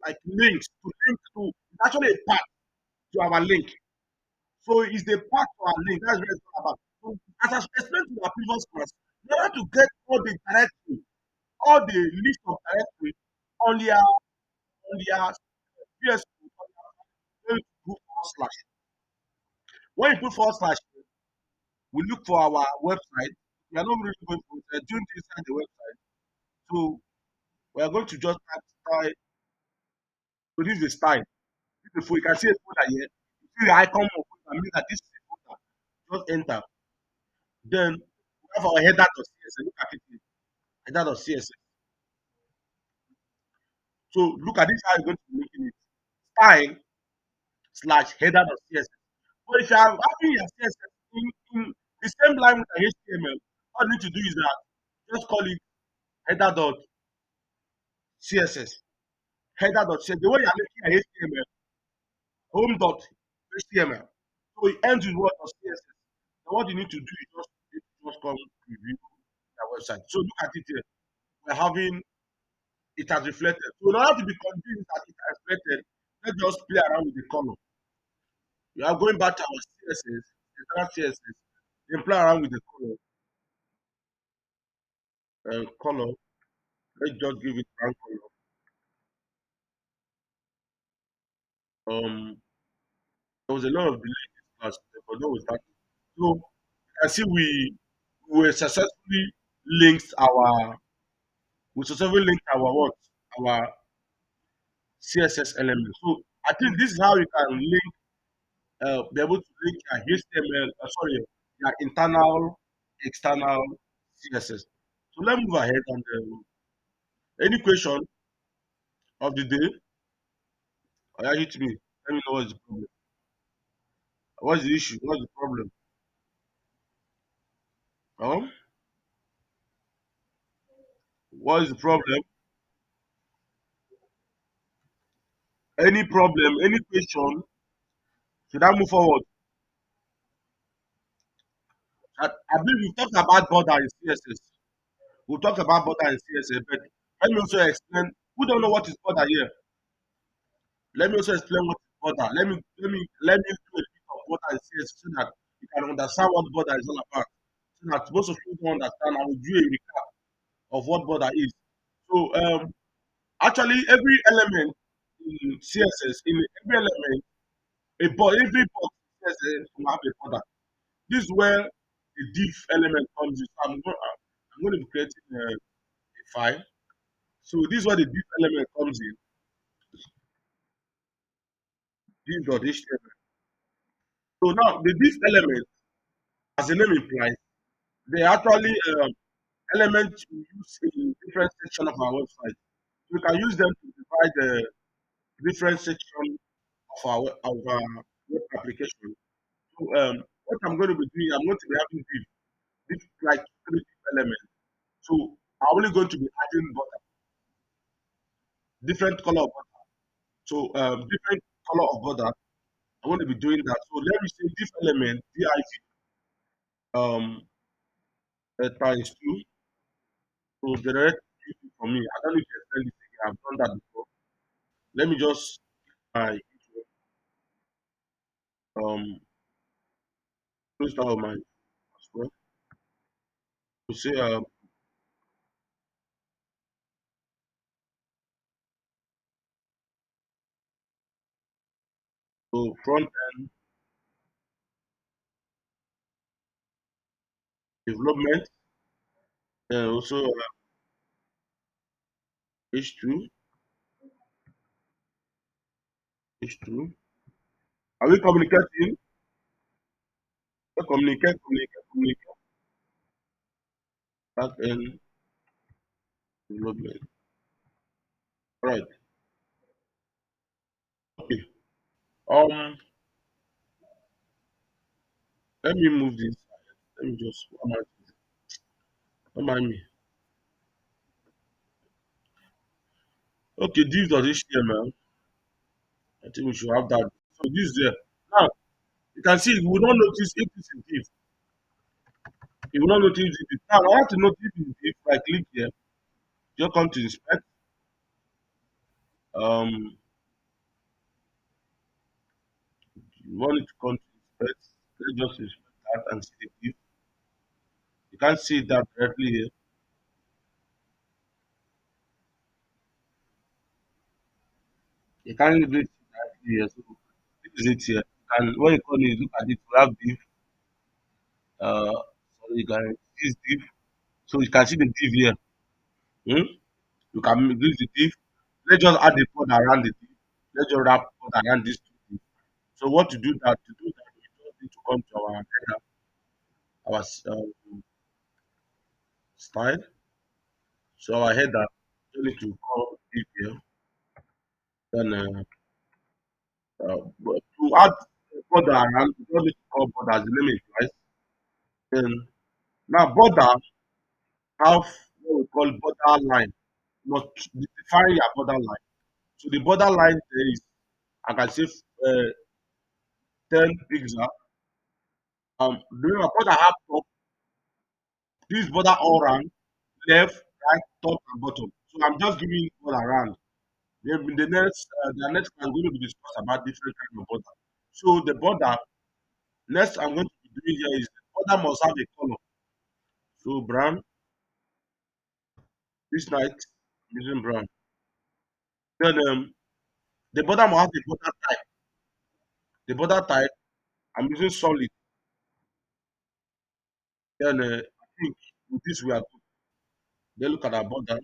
Speaker 1: like links to link to it's actually a path to our link. So it's the path to our link. That's what it's all about. So as I explained to our previous class, in order to get all the list of directory on their PS code, you put forward slash. When you put forward slash, we look for our website. We are not really going to doing this inside the website. So we are going to just type style. So this is the style. This is the folder. You can see a folder here. You see the icon of folder. Means that this is a folder. Just enter. Then we have our header.css. Look at it here. Header.css. So look at this how you're going to be making it. Style slash header.css. But if you are having your CSS in the same line with the HTML, all you need to do is that just call it header.css. Header.css. The way you are making your HTML, home.html. So it ends with what of CSS. Then what you need to do is just come review their website. So look at it here. We're having it has reflected. So in order to be convinced that it has reflected, let's just play around with the color. We are going back to our CSS, the CSS, then play around with the color. Let's just give it brown color. There was a lot of delay in this class, but then we started. So you can see we were successfully linked our we successfully linked our what our CSS element. So I think this is how you can link be able to link your HTML sorry your internal external CSS. So let's move ahead and any question of the day, hit me. Let me know what's the problem. What's the issue? What's the problem? Um, what is the problem? Any problem? Any question? Should I move forward? I believe we've talked about border in CSS. We've talked about border in CSS, but let me also explain. Who don't know what is border here? Let me also explain what is border. Let me do a bit of border in CSS so that you can understand what border is all about. So that most of you don't understand, I will do a recap of what border is. So actually every element in CSS, in every element, every box in CSS will have a border. This is where the div element comes in. So I'm going to be creating a file. So this is where the div element comes in. Div.html. So now the div element, as the name implies, they are actually elements we use in different sections of our website. We can use them to divide the different sections of our web application. So what I'm going to be doing, I'm going to be having div like three div elements. So I'm only going to be adding border, different color of border. So different color of border. I want to be doing that. So let me say this element div times two to generate for me. I don't know if you explain this again. I've done that before. Let me just my close down my as well. To say so front end development, then also H2, H2. Are we communicating? Communicate. Back end development. Right. Okay. Um, let me move this. Let me just remind me. Okay, div.html. I think we should have that. So this there. Now you can see we will not notice if this is div. You will not notice if it is. Now I have to notice if it is div. I click here. Just come to inspect. Um, you want it to come to inspect. Let's just inspect that and see the div. You can't see that directly here. You can't even see directly here. So this is it here. And when you come in, look at it. We have div. Sorry, you can see this div. So you can see the div here. Hmm? You can use the div. Let's just add the pod around the div. Let's just wrap pod around these two divs. So what to do that, we just need to come to our header, our style. So our header, we need to call div here. Then but to add border around, we just need to call border as the name implies. Then now border have what we call border line. You must define your border line. So the border line there is, I can say, 10 pixel. During a border have top, this border all round, left, right, top, and bottom. So I'm just giving all around. Then in the next I'm going to be discuss about different kind of border. So the border, next I'm going to be doing here is the border must have a color. So brown, this night, I'm using brown. Then the border must have the border type. The border type, I'm using solid. Then I think with this we are good. Then look at our border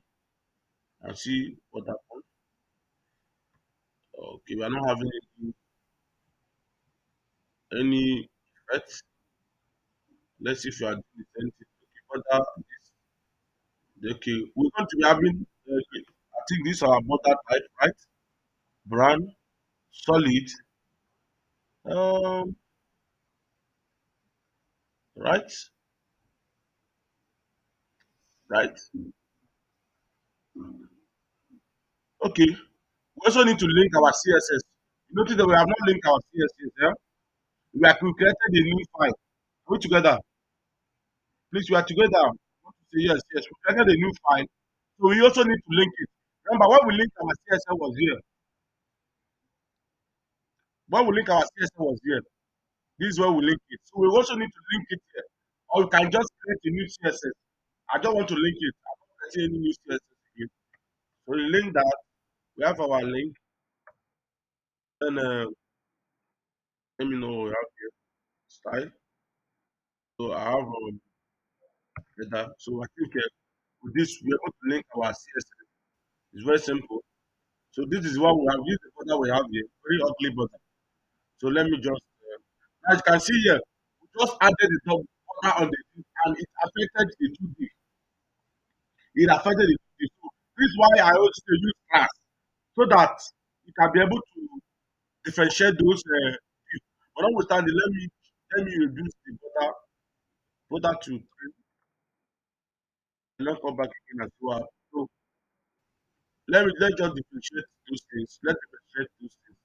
Speaker 1: and see what happens. Okay, we are not having any effect. Let's see if you are doing the same thing. Okay, border, okay, we're going to be having, I think these are border type, right? Brown, solid, um, right, right. Okay, we also need to link our CSS. You notice that we have not linked our CSS. Yeah? We created a new file. Are we together? Please, we are together. I want to say yes, yes. We created a new file. So we also need to link it. Remember, when we linked our CSS was here. When we link our CSS was here. This is where we link it. So we also need to link it here. Or we can just create a new CSS. I don't want to link it. I don't want to see any new CSS again. So we link that. We have our link. Then let me know what we have here. Style. So I have header. So I think with this we are going to link our CSS. It's very simple. So this is what we have. This is the border we have here. Very ugly border. So let me just as you can see here, we just added the top border on the and it affected the 2D. It affected the 2D. So this is why I always say use class so that you can be able to differentiate those views. But notwithstanding, let me reduce the border to 3 and then come back again as well. So let's just differentiate those things. Let's differentiate those things.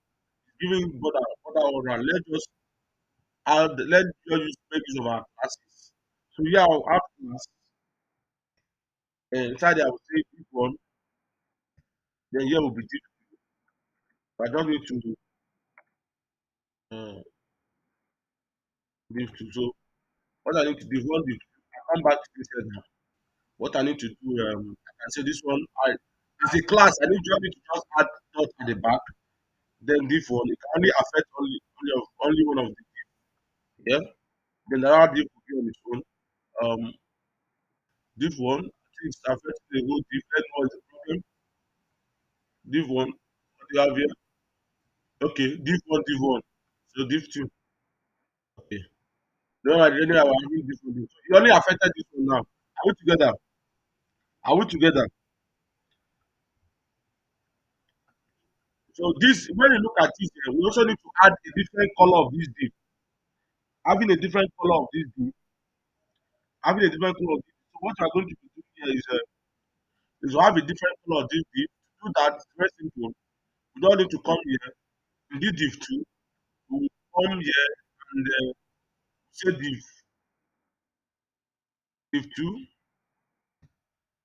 Speaker 1: Giving border all around. Let's just make use of our classes. So yeah, I'll have class. Inside there I will say this one, then here will be this. I don't need to this two. So what I need to do, one the I come back to this here now. What I need to do, I can say this one. I as a class, I need to just add dot at the back. Then this one, it can only affect only one of the yeah. Then the other div will be on its own. Div one, I think it's affecting the whole div. Then what is the problem? Div one, what do you have here? Okay, div one. So div two. Okay. No, I didn't have having this one. You only affected this one now. Are we together? Are we together? So this, when you look at this, we also need to add a different color of this div. Having a different color of this div, having a different color of this. So what we are going to be doing here is to have a different color of this div. To do that, it's very simple. We don't need to come here. We did div two. We will come here and say div two.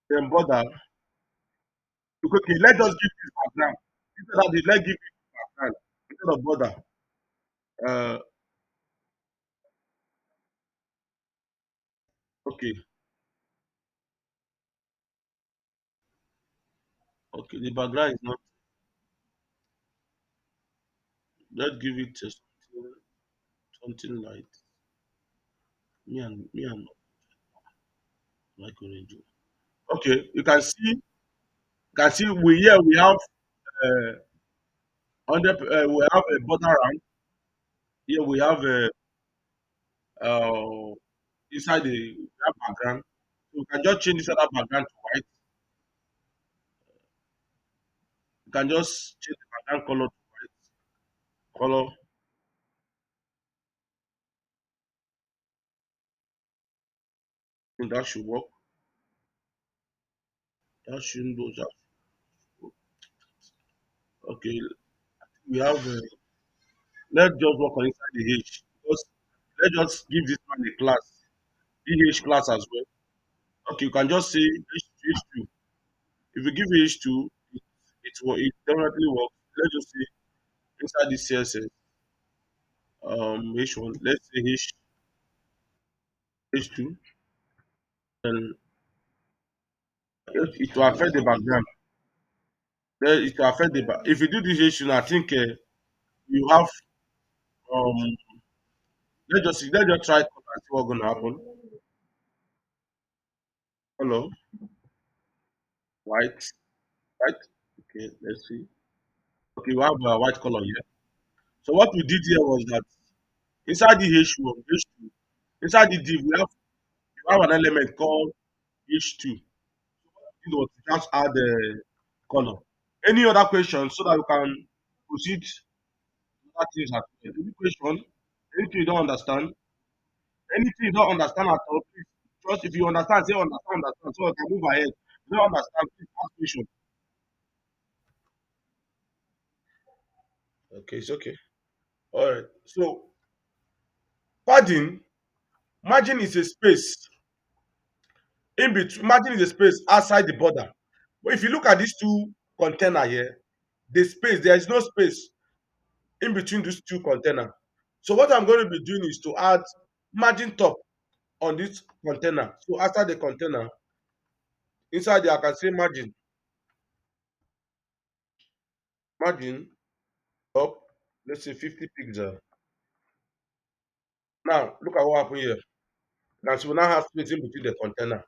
Speaker 1: Then border. Okay, let us give this background. Instead of this, let's give it background instead of border. Uh, okay, okay. The background is not. Let's give it something like me and like orange. Okay, you can see we here we have we have a border round. Here we have uh inside the we have background. So we can just change this other background to white. You can just change the background color to color. I think that should work. That shouldn't do that. Okay, we have let's just work on inside the H because let's just give this man a class, EH class as well. Okay, you can just say H2. If you give H2, it definitely works. Let's just say inside this CSS, H1, let's say H2, and it will affect the background. Then it will affect if you do this H2, I think you have um. Let's just try it and see what's gonna happen. Hello, white, white. Okay, let's see. Okay, we have white color here. So what we did here was that inside the H1, H2, inside the div, we have an element called H2. You know, to just add color. Any other question so that we can proceed to other things at well. Any question, anything you don't understand, anything you don't understand at all, please. Just if you understand, say understand, understand, so I can move ahead. If you don't understand, please ask question. Okay, it's okay. All right. So padding, margin is a space in between. Margin is a space outside the border. But if you look at these two container here, the space there is no space in between these two container. So what I'm going to be doing is to add margin top on this container. So after the container, inside there I can say margin top, let's say 50 pixel. Now look at what happened here. Now so we now have space in between the container.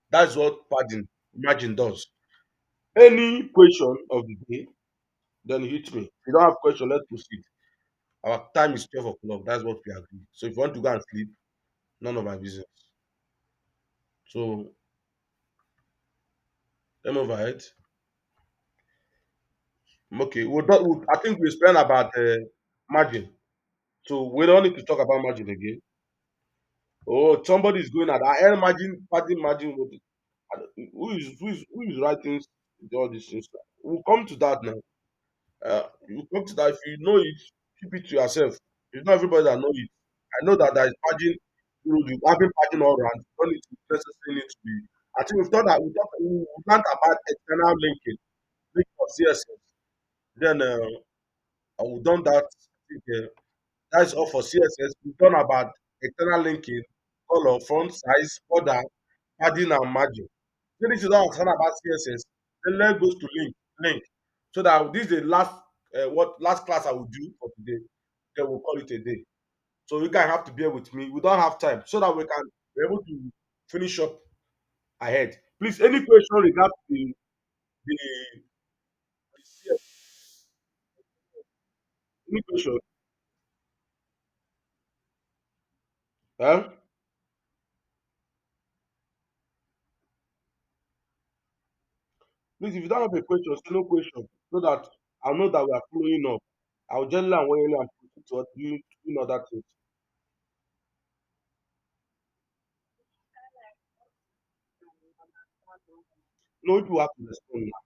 Speaker 1: That's what padding margin does. Any question of the day, then hit me. If you don't have question, let's proceed. Our time is 12 o'clock. That's what we agree. So if you want to go and sleep, none of my business. So let me move ahead. Okay, I think we spent about margin. So we don't need to talk about margin again. Oh, somebody is going at I margin, margin. Who is writing all these things? We'll come to that now. You come to that. If you know it, keep it to yourself. It's not everybody that know it. I know that there is margin. You having margin all around. You don't need to necessarily need to be. I think we've thought that we learned about external link of CSS. Then we've done that. I think, that's all for CSS. We've done about external linking, color, font size, border, padding, and margin. So this is all understand about CSS. Then let's go to link. So that this is the last class I will do for today. Then we'll call it a day. So you guys have to bear with me. We don't have time so that we can be able to finish up ahead. Please, any question regarding the CS, any question? Huh? Please, if you don't have a question, say no question, so that I know that we are following up. I'll gently and willingly and proceed to doing other things. No, if you have to respond now.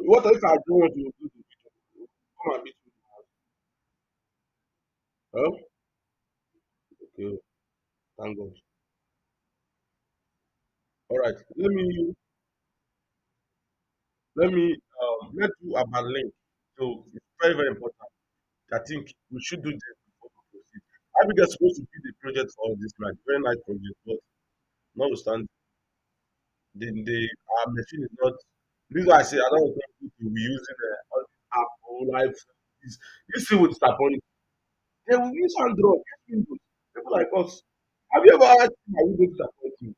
Speaker 1: What if I don't want to do the video? Come and meet me. Huh? Okay, thank God. All right, let's do about link. So it's very very important. I think we should do this before we proceed. Abigail is supposed to be the project for all this night. Very nice project, but notwithstanding, the our machine is not. This is why I say I don't want people to be using all this app or live. You see what disappointing. They will use Android, use Windows. People like us. Have you ever had my Windows disappoint you?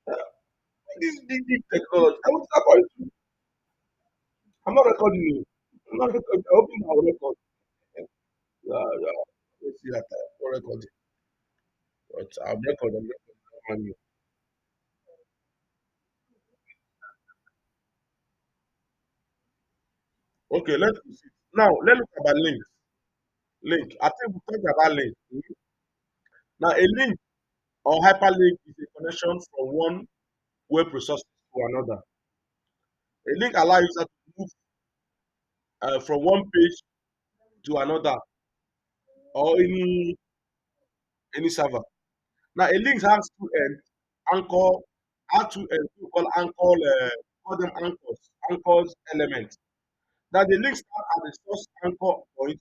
Speaker 1: Uh, this big technology. I will disappoint you. I'm not recording you. I'm not recording. I open my record. Yeah, yeah. Let's see that time. No recording. But I'm recording. Okay, let's proceed. Now, let's look about links. Link. I think we talked about link. Now, a link or hyperlink is a connection from one web resource to another. A link allows users to move from one page to another or any server. Now, a link has two ends. Anchor has two ends. We call call them anchors elements. Now, the link start at the source anchor point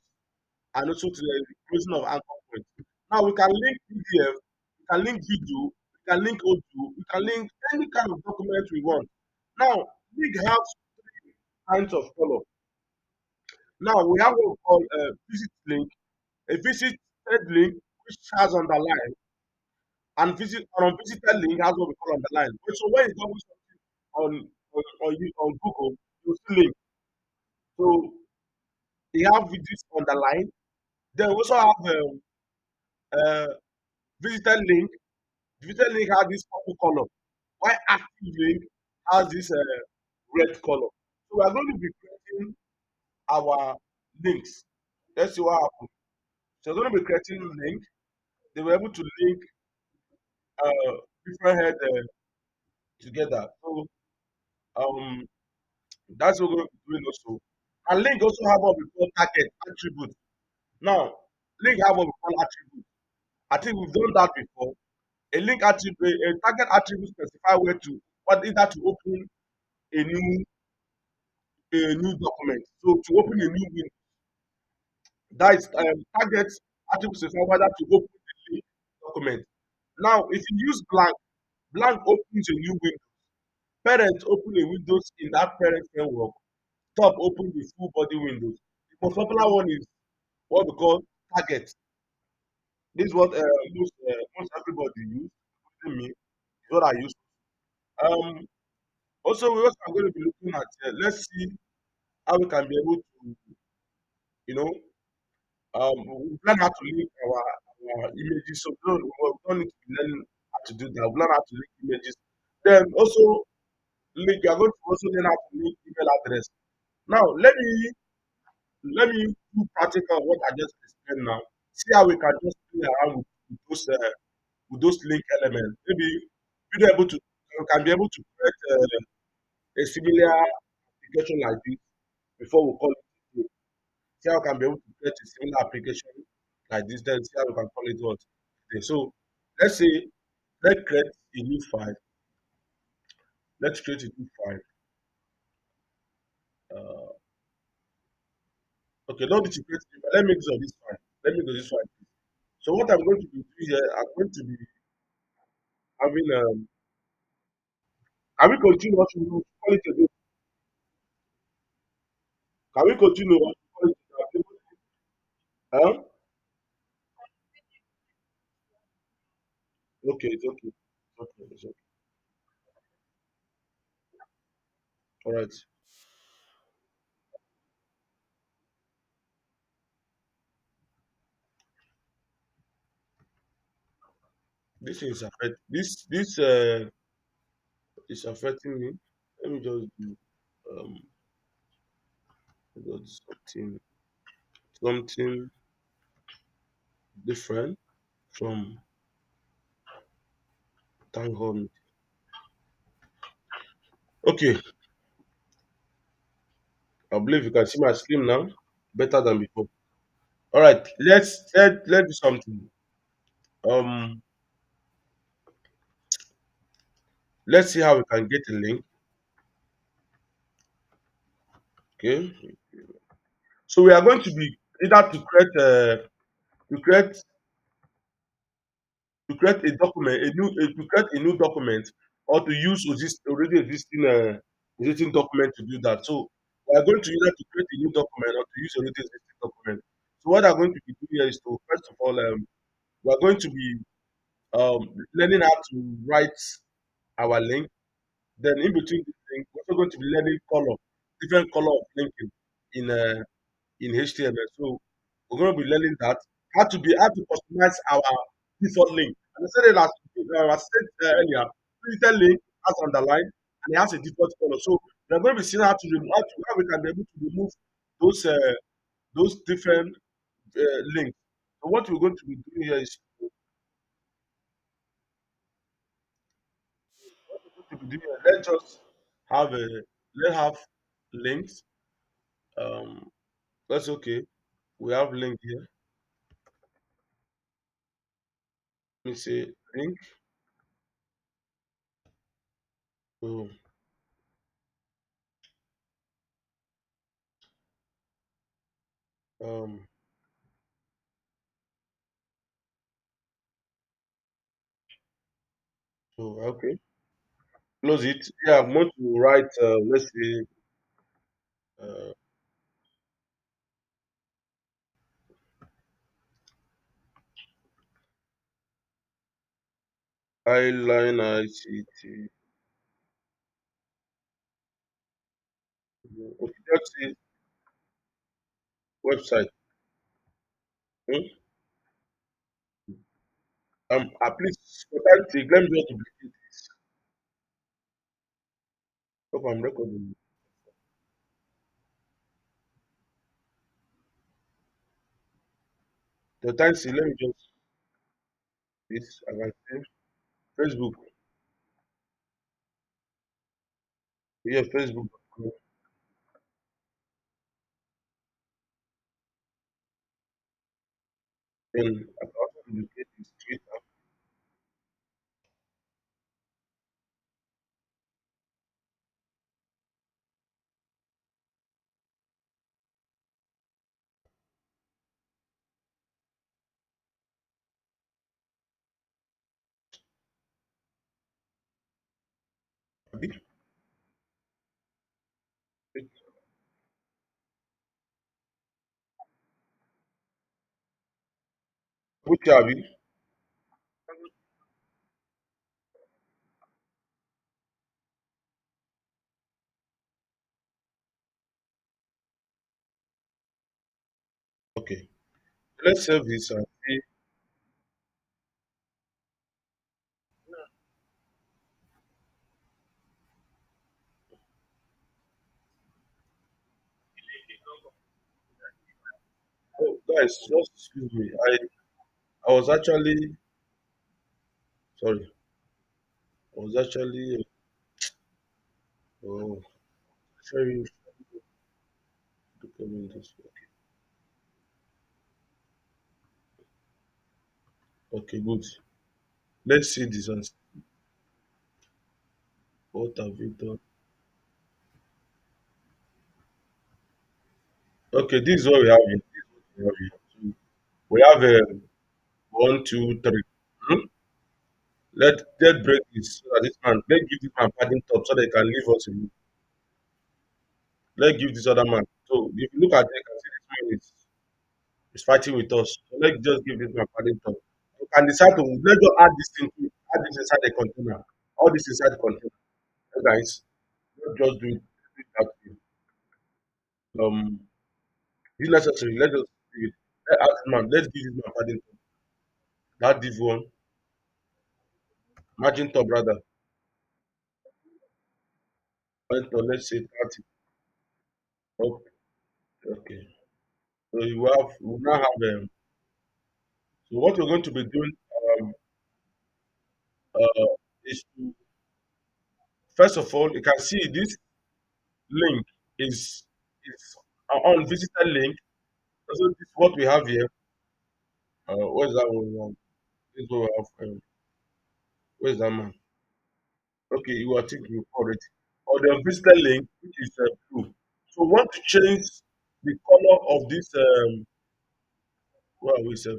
Speaker 1: and also to the closing of anchor point. Now we can link PDF, we can link video, we can link audio, we can link any kind of document we want. Now, link has kinds of color. Now we have what we call a visit link, a visited link which has underline, and unvisited link has what we call underline. But so when you double something on Google, you see link. So they have this underline. Then we also have uh, visited link. Visited link has this purple color, while active link has this red color. So we are going to be creating our links. Let's see what happens. So we're going to be creating link. They were able to link uh, different head together. So um, that's what we're going to be doing also. And link also have what we call target attribute. Now, link have what we call attribute. I think we've done that before. A link attribute, a target attribute specify where to what either to open a new document. So to open a new window, that is target attribute specify whether to open the link document. Now, if you use blank, blank opens a new window. Parent open a windows in that parent framework. Top open the full body windows. The most popular one is what we call target. This is what most everybody use, including me. Is what I use. Um, Also, we also are going to be looking at. Let's see how we can be able to, you know, we learn how to link our images. So we don't need to be learning how to do that. We learn how to link images. Then also link. You are going to also learn how to link email address. Now, let me do practical what I just explained now. See how we can just play around with those link elements. Maybe be able to we can be able to create a similar application like this before we call it. See how we can be able to create a similar application like this, then see how we can call it what today. So let's say let's create a new file. Let's create a new file. Uh, okay, not need to create a new file. Let me do this file. Let me do this file. So what I'm going to be doing here, I'm going to be having can we continue what we call it again? Can we continue what we call it again? Huh? Okay, it's okay. It's okay. It's okay. All right. This is affect this is affecting me. Let me just do um got something different from thank God. Okay, I believe you can see my screen now better than before. All right, let's do something. Um, let's see how we can get a link. Okay, so we are going to be either to create to create a document, to create a new document, or to use already existing document to do that. So we are going to either to create a new document or to use already existing document. So what I'm going to be doing here is to first of all, we are going to be learning how to write our link. Then in between this link, we're also going to be learning color, different color of linking in HTML. So we're going to be learning that how to customize our default link. And I said it last I said earlier, digital link has underline and it has a default color. So we're going to be seeing how we can be able to remove those those different links. So what we're going to be doing here is to be doing here, let's have links. Um, that's okay. We have link here. Let me say link. So um, so okay. Close it. Yeah, I'm going to write, let's say, uh, eyeline ICT. Okay, that's the website. Hmm? At least for that thing, let me just duplicate this. Hope I'm recording. The time see, let me just this. I can say Facebook. Yeah, Facebook. Then I can also duplicate this Twitter. Abi? Which Abi? Okay. Let's save this and see. Oh, guys, just excuse me. I was actually sorry. I was actually oh sorry. Becoming this. Okay, good. Let's see this and what have you done? Okay, this is what we have here. This is what we have here. So we have one, two, three. Hmm? Let break this so that this man let give this man padding top so they can leave us alone. Let give this other man. So if you look at it, you can see this man is fighting with us. So let's just give this man padding top. You can decide to let's just add this thing to add this inside the container. All this inside the container. So guys, not just do it that way. Um If necessary, let us do it. Let ask man, let's give this man padding top. That div one. Margin top rather. Point to let's say 30. Oh, okay. So we now have so what we're going to be doing um, is to first of all you can see this link is on visitor link. So this is what we have here. Where's that one? This is what we have. Where's that man? Okay, you are thinking already. Or the visitor link, which is blue. So we want to change the color of this. What are we say?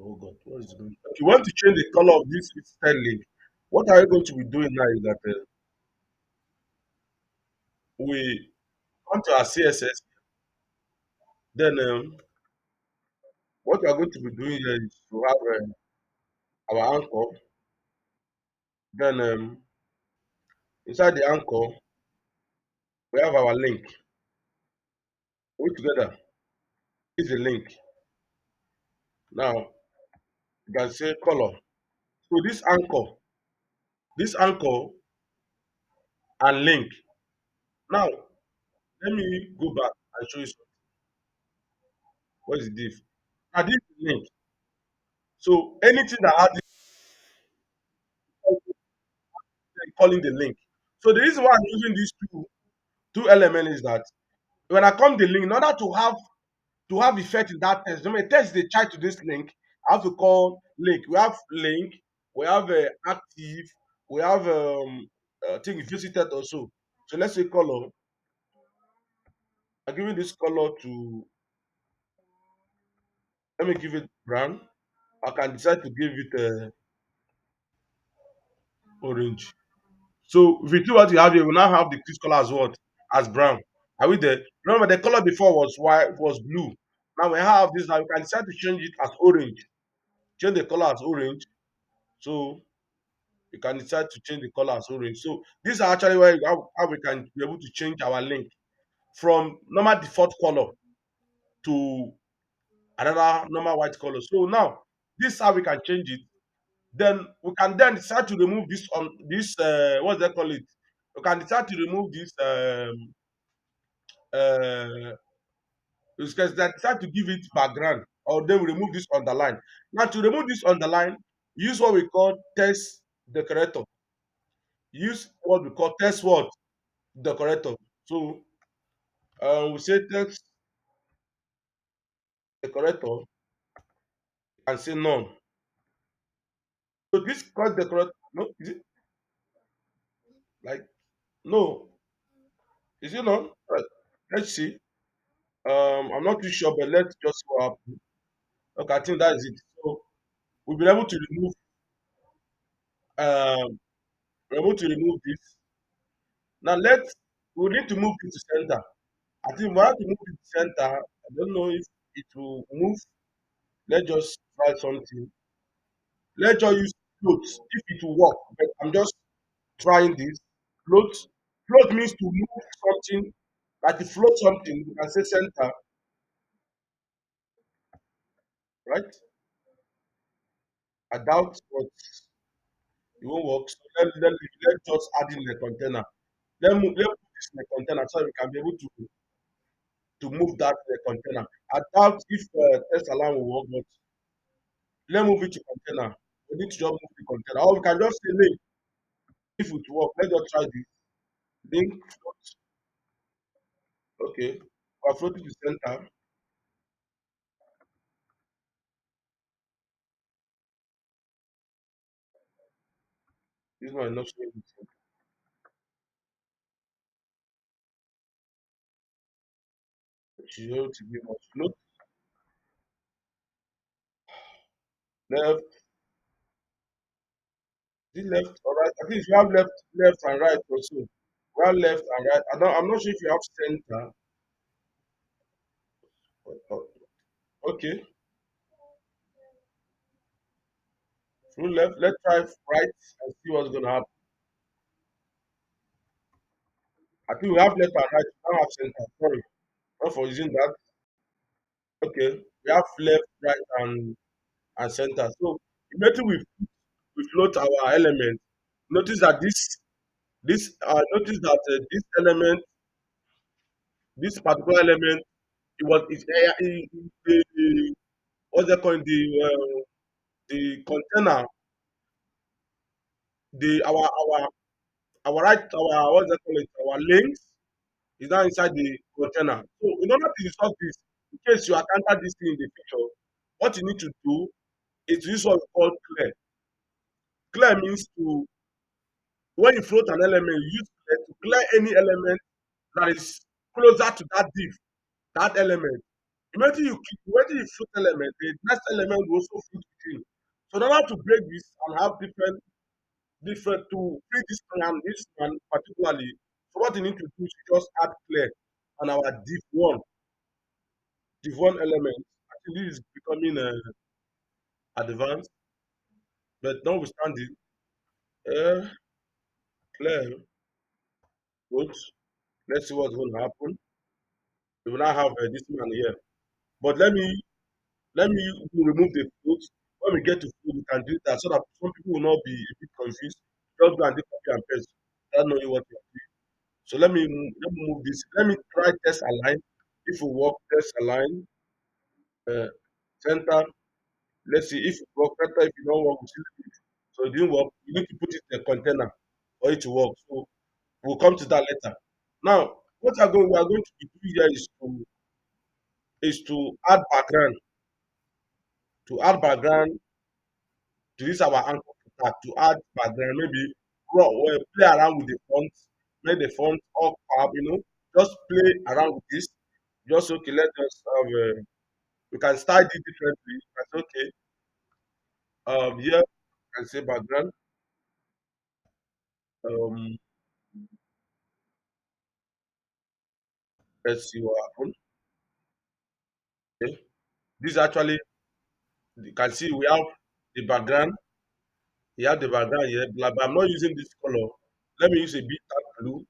Speaker 1: Oh God, what is going? If you want to change the color of this visitor link, what are you going to be doing now is that we come to our CSS. Then what we are going to be doing here is to have our anchor. Then inside the anchor, we have our link. Put together is the link. Now you can say color. So this anchor and link. Now let me go back and show you what is the diff. Now this is the link. So anything that has this calling the link. So the reason why I'm using these two elements is that when I come the link, in order to have effect in that text, when a text they try to this link, I have to call link. We have link, we have active, we have I think visited also. So let's say color. I'm giving this color to let me give it brown. I can decide to give it orange. So if you do what you have here, we now have the crease color as what? As brown. Are we there? Remember the color before was white, was blue. Now we have this now. You can decide to change it as orange. Change the color as orange. So you can decide to change the color as orange. So these are actually where how we can be able to change our link from normal default color to another normal white color. So now this is how we can change it. Then we can then decide to remove this on this what's they call it? We can decide to remove this uh we can decide to give it background or then we remove this underline. Now to remove this underline, use what we call text decorator. Use what we call text what decorator. So we say text decorator and say none. So this called decorator no is it like no is it none? Let's see. I'm not too sure, but let's just see what happens. Okay, I think that is it. So we've been able to remove um we're able to remove this. Now we need to move it to center. I think we have to move it to center. I don't know if it will move. Let's just try something. Let's just use float if it will work. But I'm just trying this. Float. Float means to move something, like to float something. You can say center, right? I doubt, but it won't work. So let's just add in the container. Let's put this in the container so we can be able to move that container. I doubt if test alarm will work, but let's move it to container. We need to just move the container. Or we can just say link if it work. Let's just try this. Link float. Okay. I float to the center. This one is not showing it. She's able to give us float. Left. Is it left or right? I think if you have left and right also. We have left and right. I'm not sure if you have center. Okay. Through left. Let's try right and see what's gonna happen. I think we have left and right. We don't have center. Sorry. Not for using that. Okay. We have left, right, and and center. So immediately we float our element. Notice that notice that this element, this particular element, it was the what's they called the container, the our right our what's they call it our links is now inside the container. So in order to resolve this, in case you encounter this thing in the future, what you need to do is to use what we call clear. Clear means to when you float an element, you use clear to clear any element that is closer to that div, that element. Immediately you float element, the next element will also float within. So in order to break this and have different to free this one particularly, so what you need to do is you just add clear on our div one element. I think this is becoming advanced, but notwithstanding, uh, clear. Good. Let's see what's going to happen. We will now have this man here. But let me remove the float. When we get to float, we can do that so that some people will not be a bit confused. Just go and do copy and paste. Without knowing what you're doing. So let me move this. Let me try test align. If we work, test align, uh, center. Let's see if it work better. If it don't work, we still leave it. So it didn't work. You need to put it in a container for it to work. So we'll come to that later. Now, what we are going to do here is to add background, to add background to use our anchor tag to add background, maybe play around with the font, make the font all up, just play around with this. Just okay, let us have we can style it differently. That's okay. Here I can say background. Um, let's see what happened. Okay. This actually you can see the background, we have the background here, but I'm not using this color. Let me use a big dark blue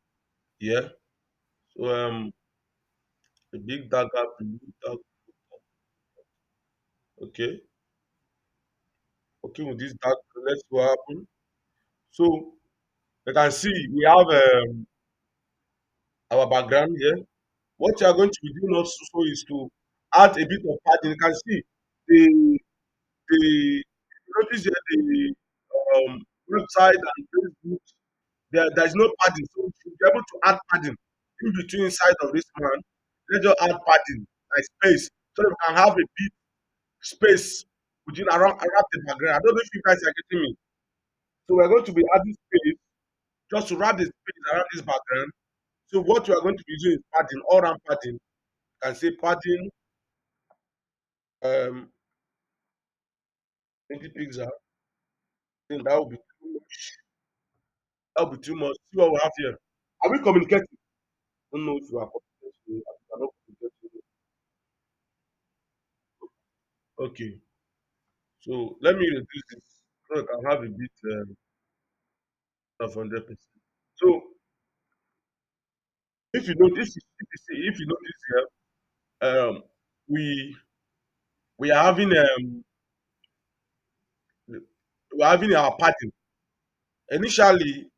Speaker 1: here. So a big darker blue, okay. Working with this dark, let's see what happen. So you can see we have our background here. What you are going to be doing also is to add a bit of padding. You can see the notice here the website and Facebook. There is no padding, so you should be able to add padding in between inside of this man. Let's just add padding like space so that we can have a big space within around the background. I don't know if you guys are getting me. So we're going to be adding space just to wrap the space around this background. So what we are going to be using is padding, all round padding. You can say padding, 20 pixel. Then that will be too much. That will be too much. See what we have here. Are we communicating? I don't know if you are communicating. I are not communicating. Okay. So let me reduce this so that I have a bit of 100%. So if you notice here, we we are having our padding. Initially,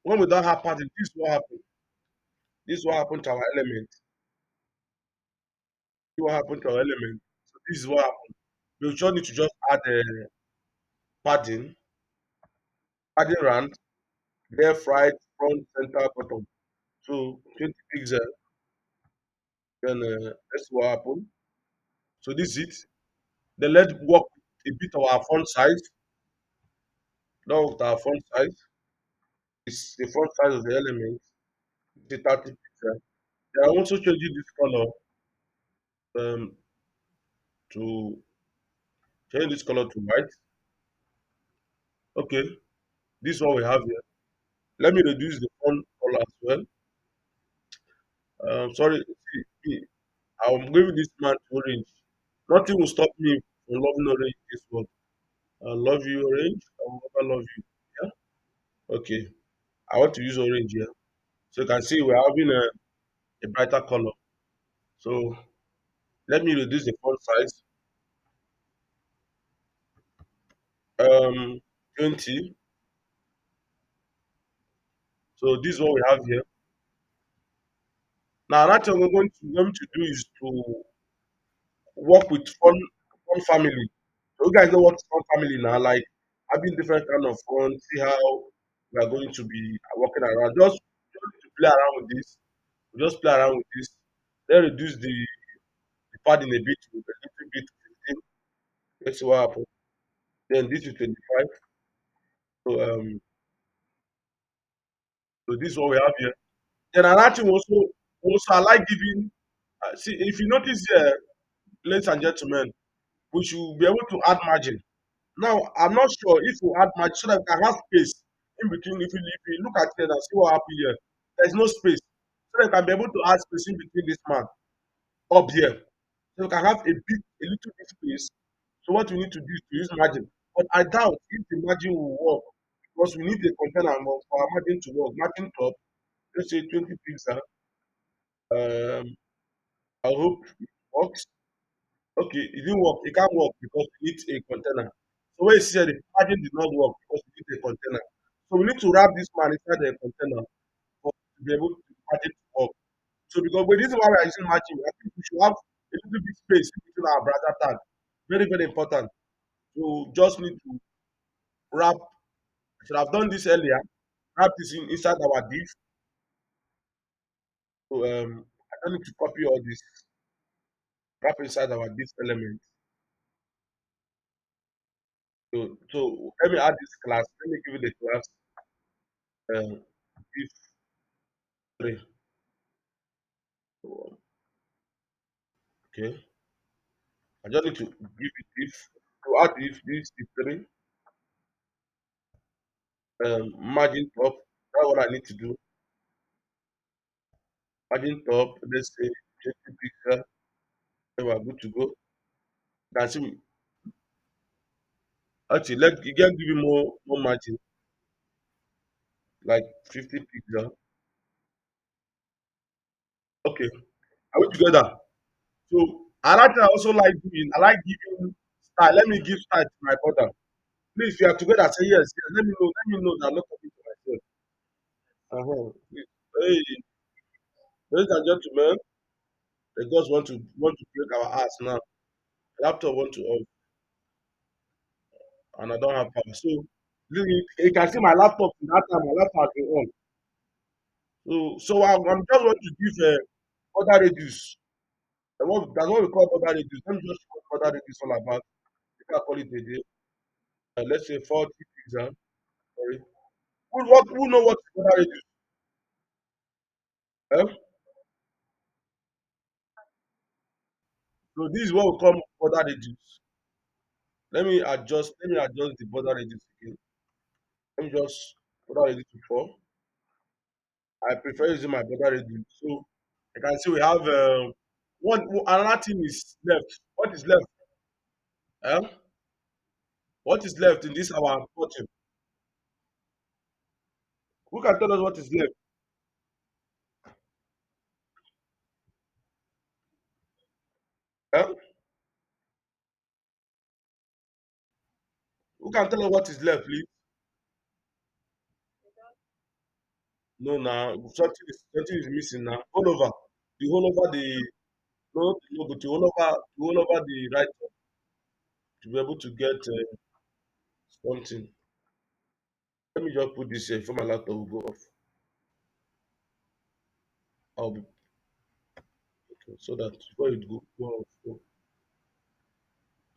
Speaker 1: when we don't have padding, this is what happened. This is what happened to our element. This is what happened to our element. So this is what happened. We just need to just add padding, padding round, left, right, front, center, bottom. So 20 pixel. Then let's see what happened. So this is it. Then let's work a bit of our font size. Now with our font size, it's the font size of the element, the 30 pixel. Then I'm also changing this color um, to change this color to white. Okay, this is what we have here. Let me reduce the font color as well. Sorry, see, I'm giving this man orange. Nothing will stop me from loving orange in this world. I love you, orange. I will never love you. Yeah. Okay. I want to use orange here. So you can see we're having a brighter color. So let me reduce the font size. um 20. So this is what we have here. Now another thing we're going to do is to work with fun family. So you guys know what is fun family now, like having different kind of fun, see how we are going to be working around. Just need to play around with this. We just play around with this. Then reduce the padding a bit with a little bit 15. Let's see what happens. Then this is 25. So so this is what we have here. Then another thing also I like giving see if you notice here, ladies and gentlemen, we should be able to add margin. Now, I'm not sure if we add margin so that we can have space in between. If you look at it and see what happened here, there's no space. So that we can be able to add space in between this man up here. So we can have a little bit space. So what we need to do is to use margin. But I doubt if the margin will work because we need a container for our margin to work. Margin top, let's say 20 pixel. I hope it works. Okay, it didn't work. It can't work because we need a container. So when you see the packaging did not work because we need a container. So we need to wrap this man inside the container for to be able to package to work. So because the reason why we are using matching, I think we should have a little bit space in between our brother tag. Very, very important. So just need to wrap. I should have done this earlier. Wrap this inside our div. So I don't need to copy all this. Wrap inside our div element. So let me add this class. Let me give you the class. Um, div 3. So, okay. I just need to give it if to add if this is 3 margin top. That's what I need to do. Margin top, let's say 20 pixel. Then we're good to go. That's it. Actually, let you can give you more margin, like 50 pixel. Okay, are we together? So another thing I also like doing, I like giving style. Let me give style to my brother. Please, if you are together, say yes, yes. Let me know that I'm not talking to myself. Please. Hey, ladies and gentlemen, the gods want to break our hearts now. Laptop want to off and I don't have power. So you can see my laptop in that time, my laptop has been on. So I'm just want to give border radius. That's what we call border radius. Let me just show what border radius all about. If I call it a day, let's say 40 pixel. Sorry. Who know what is border radius? Eh? So this is what we call border radius. Let me adjust the border radius again. Let me just border radius to 4. I prefer using my border radius. So I can see we have another thing is left. What is left? Um, what is left in this our bottom? Who can tell us what is left? Um, who can tell us what is left, please? No, now something is missing now. All over the whole over the no, but the whole over the right to be able to get something. Let me just put this here before my laptop will go off. I'll be okay, so that before it go off.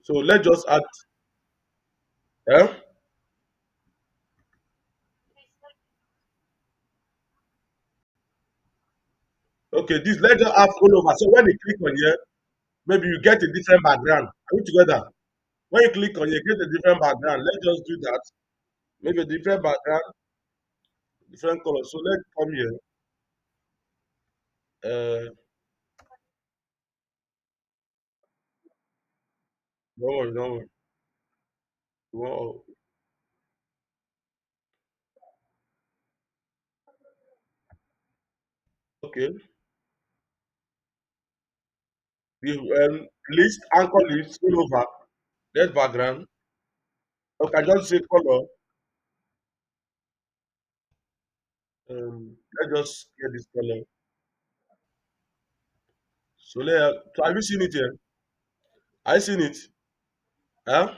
Speaker 1: So let's just add. Eh? Okay, this let's just have all over. So when you click on here, maybe you get a different background. Are we together? When you click on here, get a different background. Let's just do that. Maybe a different background, different color. So let's come here. Uh, don't worry, don't worry. Wow. Okay. The list, anchor list, all over. That background. Okay, I just say color. Let's just get this color. So have you seen it here? I seen it. Huh?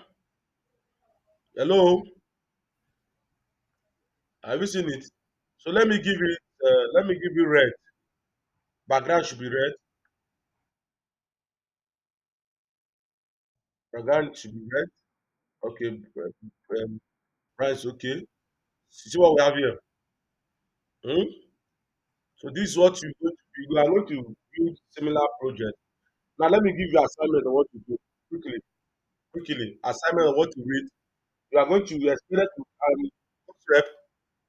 Speaker 1: Hello? Have you seen it? So let me give you red. Background should be red. Background should be red. Okay. Brown is okay. See what we have here. Hmm? So this is what you are going to build similar project. Now let me give you assignment on what to do quickly. Quickly, assignment on what to read. You are going to be expected to post rep.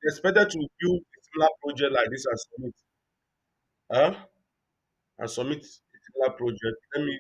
Speaker 1: You're expected to build a similar project like this and submit. Huh? And submit a similar project. Let me.